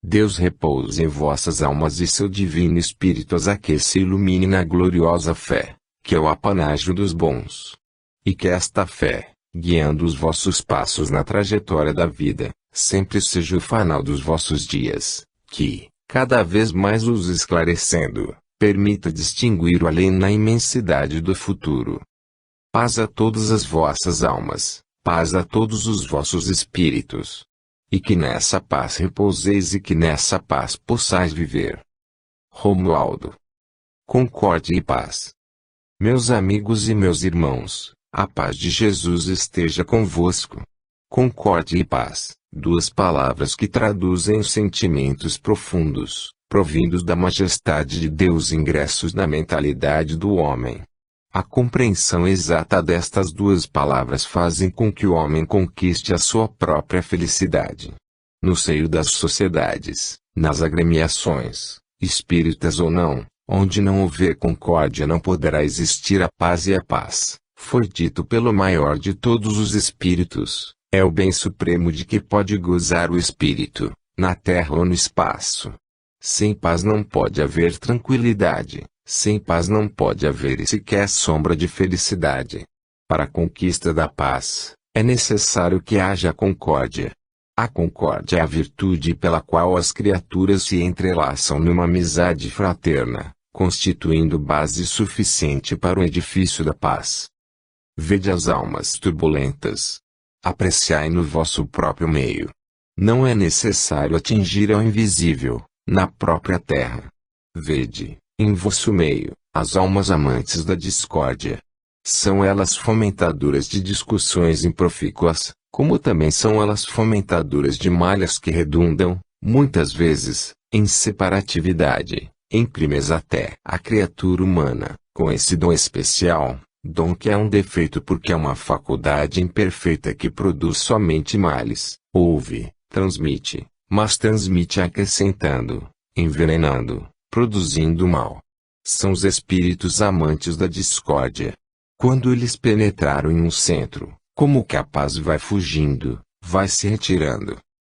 Deus repouse em vossas almas e seu divino Espírito as aqueça e ilumine na gloriosa fé, que é o apanágio dos bons. E que esta fé, guiando os vossos passos na trajetória da vida, sempre seja o fanal dos vossos dias, que, cada vez mais os esclarecendo, permita distinguir o além na imensidade do futuro. Paz a todas as vossas almas, paz a todos os vossos espíritos. E que nessa paz repouseis e que nessa paz possais viver. Romualdo. Concórdia e paz. Meus amigos e meus irmãos, a paz de Jesus esteja convosco. Concórdia e paz, duas palavras que traduzem sentimentos profundos, provindos da majestade de Deus ingressos na mentalidade do homem. A compreensão exata destas duas palavras fazem com que o homem conquiste a sua própria felicidade. No seio das sociedades, nas agremiações, espíritas ou não, onde não houver concórdia não poderá existir a paz e a paz, foi dito pelo maior de todos os espíritos, é o bem supremo de que pode gozar o espírito, na terra ou no espaço. Sem paz não pode haver tranquilidade. Sem paz não pode haver sequer sombra de felicidade. Para a conquista da paz, é necessário que haja concórdia. A concórdia é a virtude pela qual as criaturas se entrelaçam numa amizade fraterna, constituindo base suficiente para o edifício da paz. Vede as almas turbulentas. Apreciai no vosso próprio meio. Não é necessário atingir ao invisível, na própria terra. Vede, em vosso meio, as almas amantes da discórdia. São elas fomentadoras de discussões improfícuas, como também são elas fomentadoras de malhas que redundam, muitas vezes, em separatividade, em crimes até a criatura humana, com esse dom especial, dom que é um defeito porque é uma faculdade imperfeita que produz somente males, ouve, transmite, mas transmite acrescentando, envenenando, produzindo mal. São os espíritos amantes da discórdia. Quando eles penetraram em um centro, como que a paz vai fugindo, vai se retirando.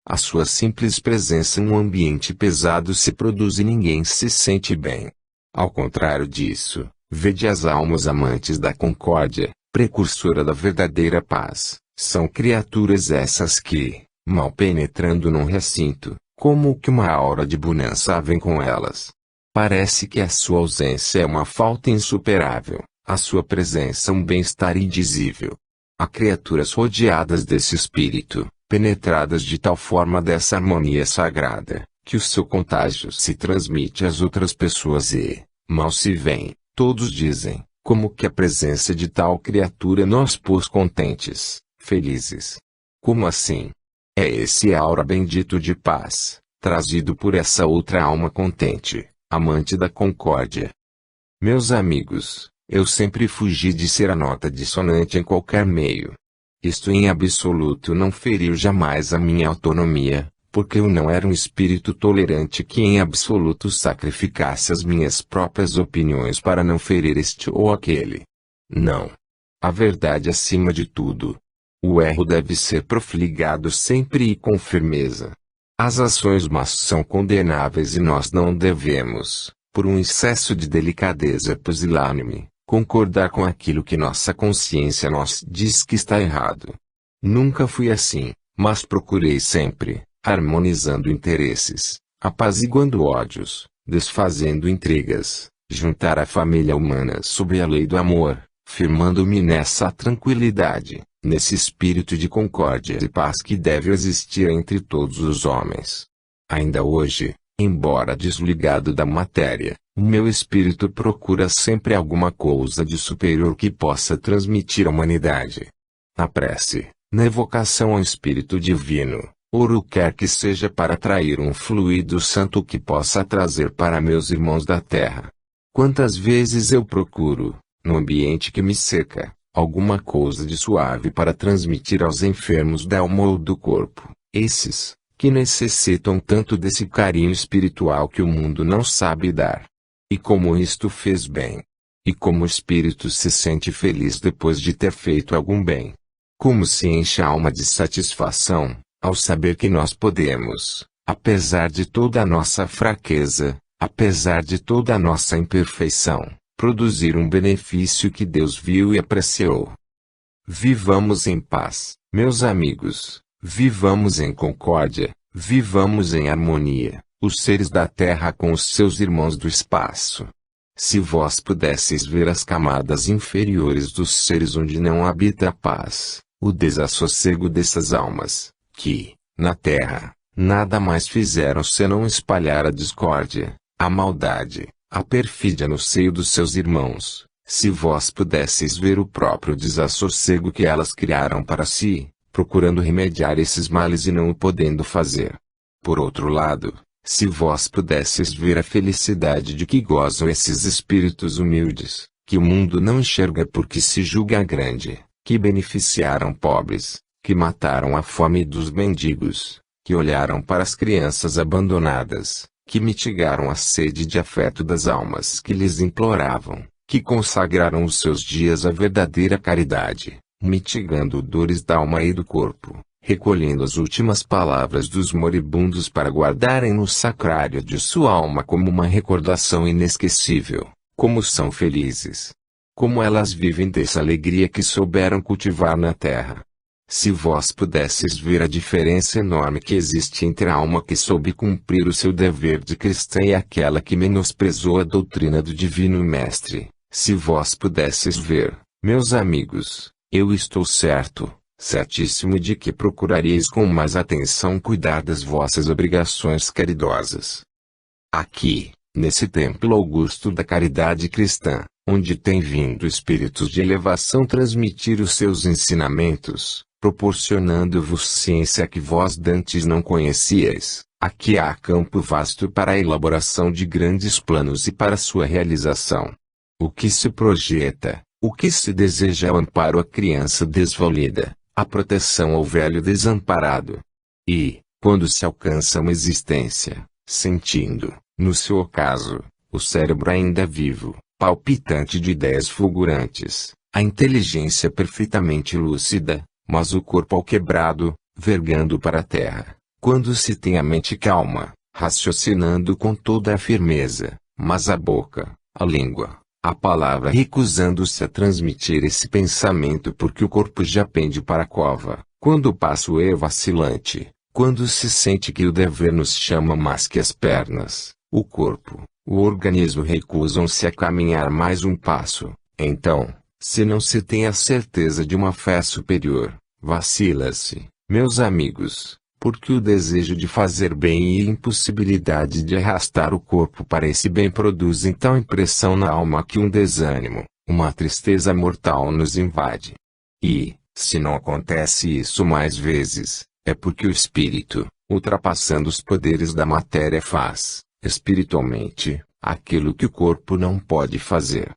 A sua simples presença em um ambiente pesado se produz e ninguém se sente bem. Ao contrário disso, vede as almas amantes da concórdia, precursora da verdadeira paz, são criaturas essas que, mal penetrando num recinto, como que uma aura de bonança vem com elas. Parece que a sua ausência é uma falta insuperável, a sua presença um bem-estar indizível. Há criaturas rodeadas desse espírito, penetradas de tal forma dessa harmonia sagrada, que o seu contágio se transmite às outras pessoas e, mal se vêem, todos dizem, como que a presença de tal criatura nos pôs contentes, felizes. Como assim? É esse aura bendito de paz, trazido por essa outra alma contente, amante da concórdia. Meus amigos, eu sempre fugi de ser a nota dissonante em qualquer meio. Isto em absoluto não feriu jamais a minha autonomia, porque eu não era um espírito tolerante que em absoluto sacrificasse as minhas próprias opiniões para não ferir este ou aquele. Não. A verdade acima de tudo. O erro deve ser profligado sempre e com firmeza. As ações más são condenáveis e nós não devemos, por um excesso de delicadeza pusilânime, concordar com aquilo que nossa consciência nos diz que está errado. Nunca fui assim, mas procurei sempre, harmonizando interesses, apaziguando ódios, desfazendo intrigas, juntar a família humana sob a lei do amor, firmando-me nessa tranquilidade, nesse espírito de concórdia e paz que deve existir entre todos os homens. Ainda hoje, embora desligado da matéria, o meu espírito procura sempre alguma coisa de superior que possa transmitir à humanidade. Na prece, na evocação ao Espírito Divino, oro quer que seja para atrair um fluido santo que possa trazer para meus irmãos da terra. Quantas vezes eu procuro, no ambiente que me cerca, alguma coisa de suave para transmitir aos enfermos da alma ou do corpo, esses, que necessitam tanto desse carinho espiritual que o mundo não sabe dar. E como isto fez bem. E como o espírito se sente feliz depois de ter feito algum bem. Como se enche a alma de satisfação, ao saber que nós podemos, apesar de toda a nossa fraqueza, apesar de toda a nossa imperfeição, produzir um benefício que Deus viu e apreciou. Vivamos em paz, meus amigos, vivamos em concórdia, vivamos em harmonia, os seres da terra com os seus irmãos do espaço. Se vós pudesseis ver as camadas inferiores dos seres onde não habita a paz, o desassossego dessas almas, que, na terra, nada mais fizeram senão espalhar a discórdia, a maldade, a perfídia no seio dos seus irmãos, se vós pudesseis ver o próprio desassossego que elas criaram para si, procurando remediar esses males e não o podendo fazer. Por outro lado, se vós pudesseis ver a felicidade de que gozam esses espíritos humildes, que o mundo não enxerga porque se julga grande, que beneficiaram pobres, que mataram a fome dos mendigos, que olharam para as crianças abandonadas, que mitigaram a sede de afeto das almas que lhes imploravam, que consagraram os seus dias à verdadeira caridade, mitigando dores da alma e do corpo, recolhendo as últimas palavras dos moribundos para guardarem no sacrário de sua alma como uma recordação inesquecível, como são felizes. Como elas vivem dessa alegria que souberam cultivar na terra. Se vós pudesseis ver a diferença enorme que existe entre a alma que soube cumprir o seu dever de cristã e aquela que menosprezou a doutrina do Divino Mestre, se vós pudesseis ver, meus amigos, eu estou certo, certíssimo de que procuraríeis com mais atenção cuidar das vossas obrigações caridosas. Aqui, nesse templo augusto da caridade cristã, onde tem vindo espíritos de elevação transmitir os seus ensinamentos, proporcionando-vos ciência que vós dantes não conhecíeis, aqui há campo vasto para a elaboração de grandes planos e para sua realização. O que se projeta, o que se deseja é o amparo à criança desvalida, a proteção ao velho desamparado. E, quando se alcança uma existência, sentindo, no seu ocaso, o cérebro ainda vivo, palpitante de ideias fulgurantes, a inteligência perfeitamente lúcida, mas o corpo alquebrado, vergando para a terra, quando se tem a mente calma, raciocinando com toda a firmeza, mas a boca, a língua, a palavra recusando-se a transmitir esse pensamento porque o corpo já pende para a cova, quando o passo é vacilante, quando se sente que o dever nos chama mais que as pernas, o corpo, o organismo recusam-se a caminhar mais um passo, então, se não se tem a certeza de uma fé superior, vacila-se, meus amigos, porque o desejo de fazer bem e a impossibilidade de arrastar o corpo para esse bem produzem tal impressão na alma que um desânimo, uma tristeza mortal nos invade. E, se não acontece isso mais vezes, é porque o espírito, ultrapassando os poderes da matéria faz, espiritualmente, aquilo que o corpo não pode fazer.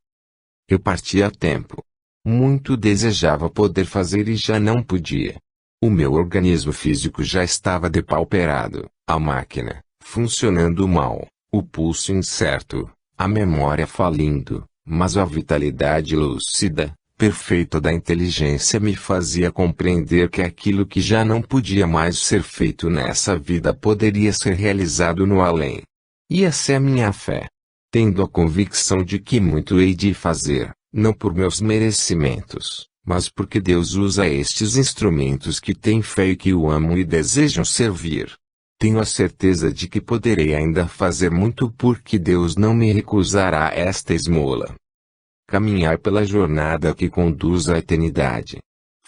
Eu parti a tempo. Muito desejava poder fazer e já não podia. O meu organismo físico já estava depauperado, a máquina, funcionando mal, o pulso incerto, a memória falindo, mas a vitalidade lúcida, perfeita da inteligência me fazia compreender que aquilo que já não podia mais ser feito nessa vida poderia ser realizado no além. E essa é a minha fé. Tendo a convicção de que muito hei de fazer, não por meus merecimentos, mas porque Deus usa estes instrumentos que têm fé e que o amam e desejam servir. Tenho a certeza de que poderei ainda fazer muito porque Deus não me recusará esta esmola. Caminhar pela jornada que conduz à eternidade.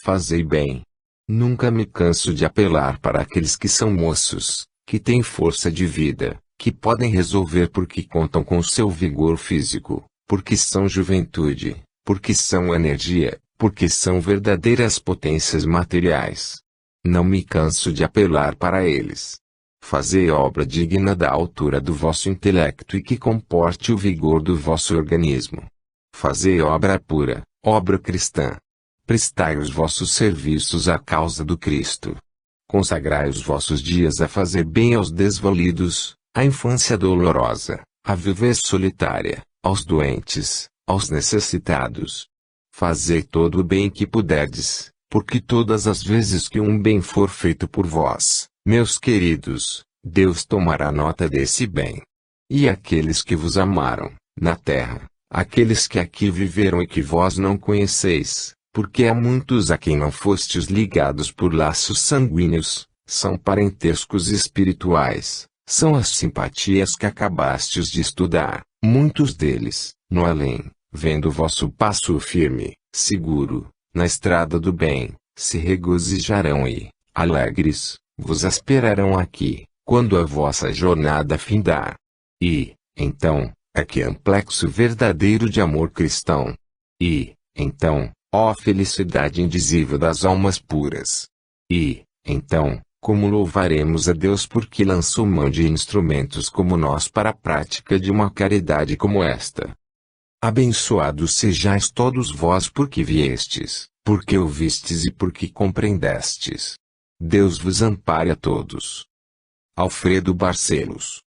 Fazei bem. Nunca me canso de apelar para aqueles que são moços, que têm força de vida, que podem resolver porque contam com seu vigor físico, porque são juventude, porque são energia, porque são verdadeiras potências materiais. Não me canso de apelar para eles. Fazei obra digna da altura do vosso intelecto e que comporte o vigor do vosso organismo. Fazei obra pura, obra cristã. Prestai os vossos serviços à causa do Cristo. Consagrai os vossos dias a fazer bem aos desvalidos, à infância dolorosa, à viuvez solitária, aos doentes, aos necessitados. Fazei todo o bem que puderdes, porque todas as vezes que um bem for feito por vós, meus queridos, Deus tomará nota desse bem. E aqueles que vos amaram, na terra, aqueles que aqui viveram e que vós não conheceis, porque há muitos a quem não fostes ligados por laços sanguíneos, são parentescos espirituais, são as simpatias que acabastes de estudar, muitos deles, no além, vendo vosso passo firme, seguro, na estrada do bem, se regozijarão e, alegres, vos esperarão aqui, quando a vossa jornada findar. E, então, é que amplexo verdadeiro de amor cristão. E, então, ó felicidade indizível das almas puras. E, então, como louvaremos a Deus porque lançou mão de instrumentos como nós para a prática de uma caridade como esta. Abençoados sejais todos vós porque viestes, porque ouvistes e porque compreendestes. Deus vos ampare a todos. Alfredo Barcelos.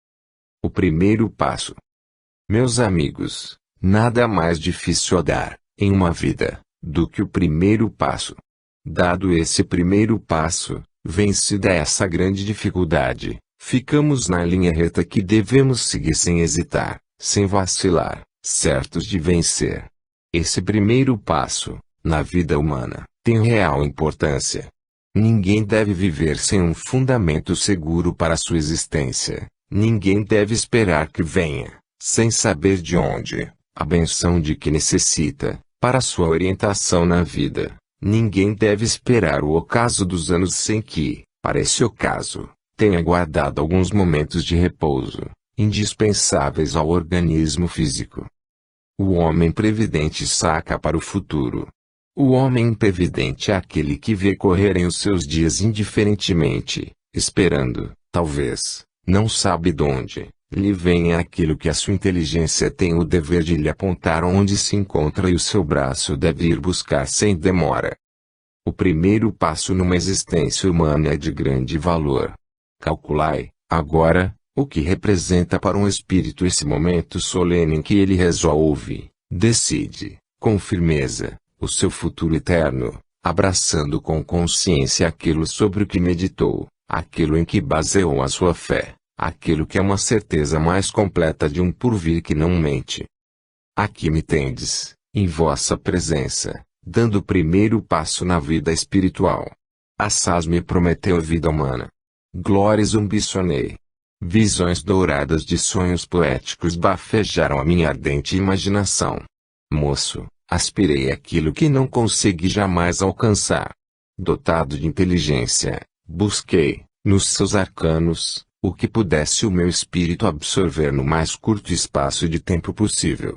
O primeiro passo. Meus amigos, nada mais difícil a dar, em uma vida, do que o primeiro passo. Dado esse primeiro passo, vencida essa grande dificuldade, ficamos na linha reta que devemos seguir sem hesitar, sem vacilar, certos de vencer. Esse primeiro passo, na vida humana, tem real importância. Ninguém deve viver sem um fundamento seguro para sua existência. Ninguém deve esperar que venha, sem saber de onde, a benção de que necessita, para sua orientação na vida. Ninguém deve esperar o ocaso dos anos sem que, para esse ocaso, tenha guardado alguns momentos de repouso, indispensáveis ao organismo físico. O homem previdente saca para o futuro. O homem imprevidente é aquele que vê correrem os seus dias indiferentemente, esperando, talvez, não sabe donde, lhe venha aquilo que a sua inteligência tem o dever de lhe apontar onde se encontra e o seu braço deve ir buscar sem demora. O primeiro passo numa existência humana é de grande valor. Calculai, agora, o que representa para um espírito esse momento solene em que ele resolve, decide, com firmeza, o seu futuro eterno, abraçando com consciência aquilo sobre o que meditou, aquilo em que baseou a sua fé, aquilo que é uma certeza mais completa de um porvir que não mente. Aqui me tendes, em vossa presença, dando o primeiro passo na vida espiritual. Assaz me prometeu a vida humana. Glórias ambicionei. Visões douradas de sonhos poéticos bafejaram a minha ardente imaginação. Moço, aspirei aquilo que não consegui jamais alcançar. Dotado de inteligência, busquei, nos seus arcanos, o que pudesse o meu espírito absorver no mais curto espaço de tempo possível.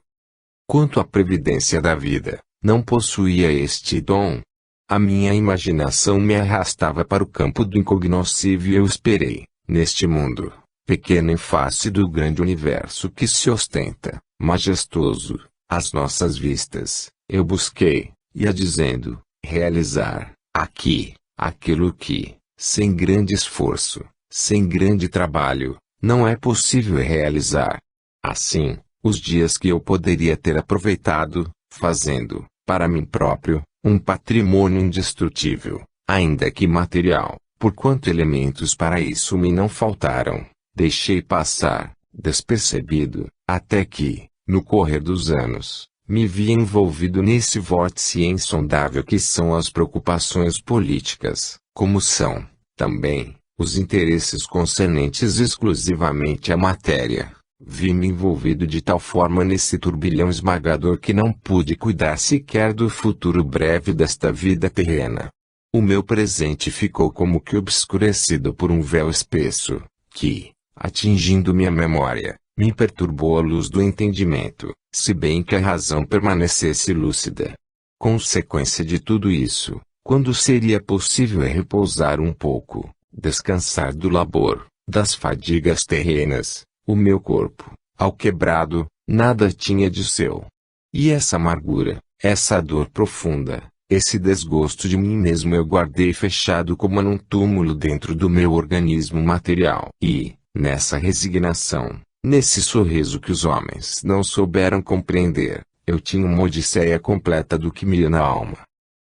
Quanto à previdência da vida, não possuía este dom. A minha imaginação me arrastava para o campo do incognoscível e eu esperei, neste mundo, pequeno em face do grande universo que se ostenta, majestoso, às nossas vistas, eu busquei, ia dizendo, realizar, aqui, aquilo que, sem grande esforço, sem grande trabalho, não é possível realizar. Assim, os dias que eu poderia ter aproveitado, fazendo, para mim próprio, um patrimônio indestrutível, ainda que material, porquanto elementos para isso me não faltaram, deixei passar, despercebido, até que, no correr dos anos, me vi envolvido nesse vórtice insondável que são as preocupações políticas, como são, também, os interesses concernentes exclusivamente à matéria. Vi-me envolvido de tal forma nesse turbilhão esmagador que não pude cuidar sequer do futuro breve desta vida terrena. O meu presente ficou como que obscurecido por um véu espesso, que, atingindo minha memória, me perturbou a luz do entendimento, se bem que a razão permanecesse lúcida. Consequência de tudo isso, quando seria possível repousar um pouco, descansar do labor, das fadigas terrenas, o meu corpo, ao quebrado, nada tinha de seu. E essa amargura, essa dor profunda, esse desgosto de mim mesmo eu guardei fechado como num túmulo dentro do meu organismo material. E, nessa resignação, nesse sorriso que os homens não souberam compreender, eu tinha uma odisseia completa do que me ia na alma.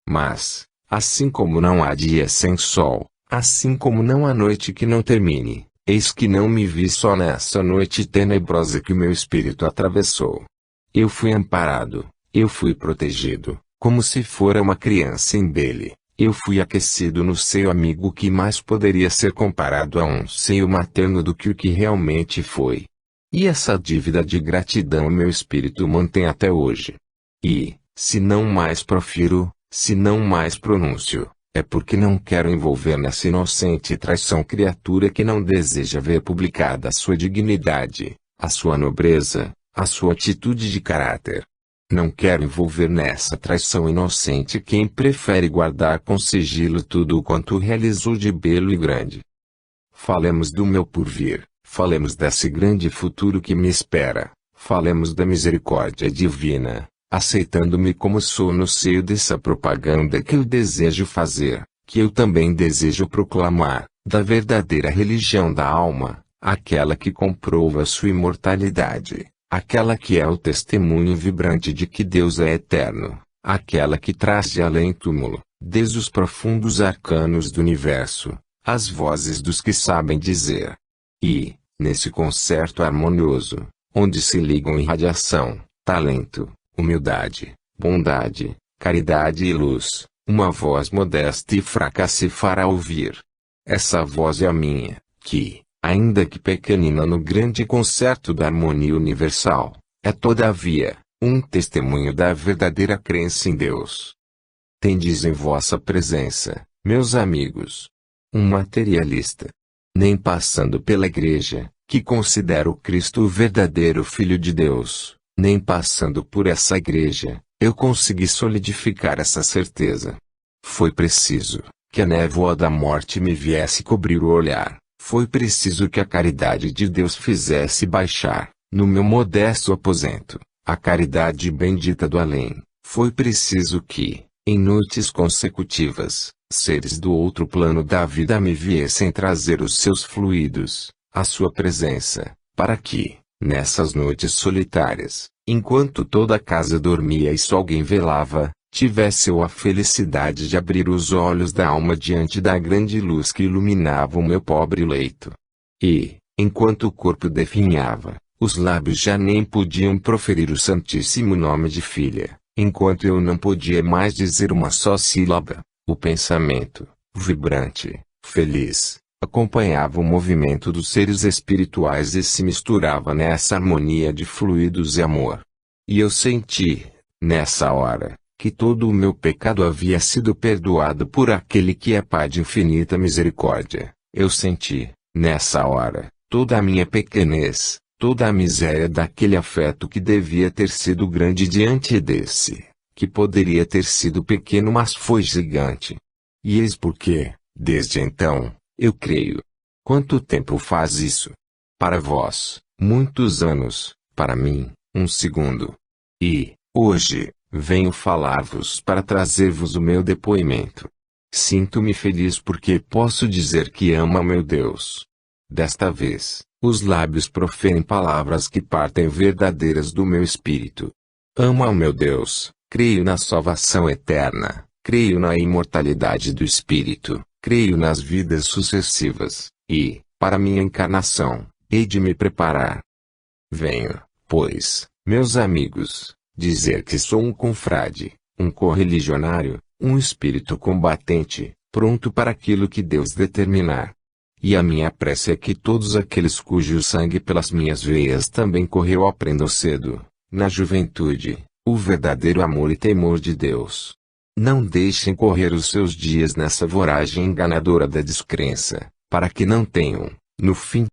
Mas, assim como não há dia sem sol, assim como não há noite que não termine, eis que não me vi só nessa noite tenebrosa que o meu espírito atravessou. Eu fui amparado, eu fui protegido, como se fora uma criança em Bele. Eu fui aquecido no seio amigo que mais poderia ser comparado a um seio materno do que o que realmente foi. E essa dívida de gratidão meu espírito mantém até hoje. E, se não mais profiro, se não mais pronuncio, é porque não quero envolver nessa inocente traição criatura que não deseja ver publicada a sua dignidade, a sua nobreza, a sua atitude de caráter. Não quero envolver nessa traição inocente quem prefere guardar com sigilo tudo o quanto realizou de belo e grande. Falemos do meu porvir, falemos desse grande futuro que me espera, falemos da misericórdia divina, aceitando-me como sou no seio dessa propaganda que eu desejo fazer, que eu também desejo proclamar, da verdadeira religião da alma, aquela que comprova sua imortalidade, aquela que é o testemunho vibrante de que Deus é eterno, aquela que traz de além túmulo, desde os profundos arcanos do universo, as vozes dos que sabem dizer. E, nesse concerto harmonioso, onde se ligam irradiação, talento, humildade, bondade, caridade e luz, uma voz modesta e fraca se fará ouvir. Essa voz é a minha, que, ainda que pequenina no grande concerto da harmonia universal, é todavia, um testemunho da verdadeira crença em Deus. Tendes em vossa presença, meus amigos, um materialista. Nem passando pela igreja, que considera o Cristo o verdadeiro Filho de Deus, nem passando por essa igreja, eu consegui solidificar essa certeza. Foi preciso que a névoa da morte me viesse cobrir o olhar, foi preciso que a caridade de Deus fizesse baixar, no meu modesto aposento, a caridade bendita do além, foi preciso que, em noites consecutivas, seres do outro plano da vida me viessem trazer os seus fluidos, a sua presença, para que, nessas noites solitárias, enquanto toda a casa dormia e só alguém velava, tivesse eu a felicidade de abrir os olhos da alma diante da grande luz que iluminava o meu pobre leito. E, enquanto o corpo definhava, os lábios já nem podiam proferir o santíssimo nome de filha, enquanto eu não podia mais dizer uma só sílaba, o pensamento, vibrante, feliz, acompanhava o movimento dos seres espirituais e se misturava nessa harmonia de fluidos e amor. E eu senti, nessa hora, que todo o meu pecado havia sido perdoado por aquele que é Pai de infinita misericórdia. Eu senti, nessa hora, toda a minha pequenez, toda a miséria daquele afeto que devia ter sido grande diante desse, que poderia ter sido pequeno mas foi gigante. E eis porque, desde então, eu creio. Quanto tempo faz isso? Para vós, muitos anos, para mim, um segundo. E, hoje, venho falar-vos para trazer-vos o meu depoimento. Sinto-me feliz porque posso dizer que amo a meu Deus. Desta vez, os lábios proferem palavras que partem verdadeiras do meu espírito. Amo ao meu Deus, creio na salvação eterna, creio na imortalidade do espírito, creio nas vidas sucessivas, e, para minha encarnação, hei de me preparar. Venho, pois, meus amigos, dizer que sou um confrade, um correligionário, um espírito combatente, pronto para aquilo que Deus determinar. E a minha prece é que todos aqueles cujo sangue pelas minhas veias também correu aprendam cedo, na juventude, o verdadeiro amor e temor de Deus. Não deixem correr os seus dias nessa voragem enganadora da descrença, para que não tenham, no fim,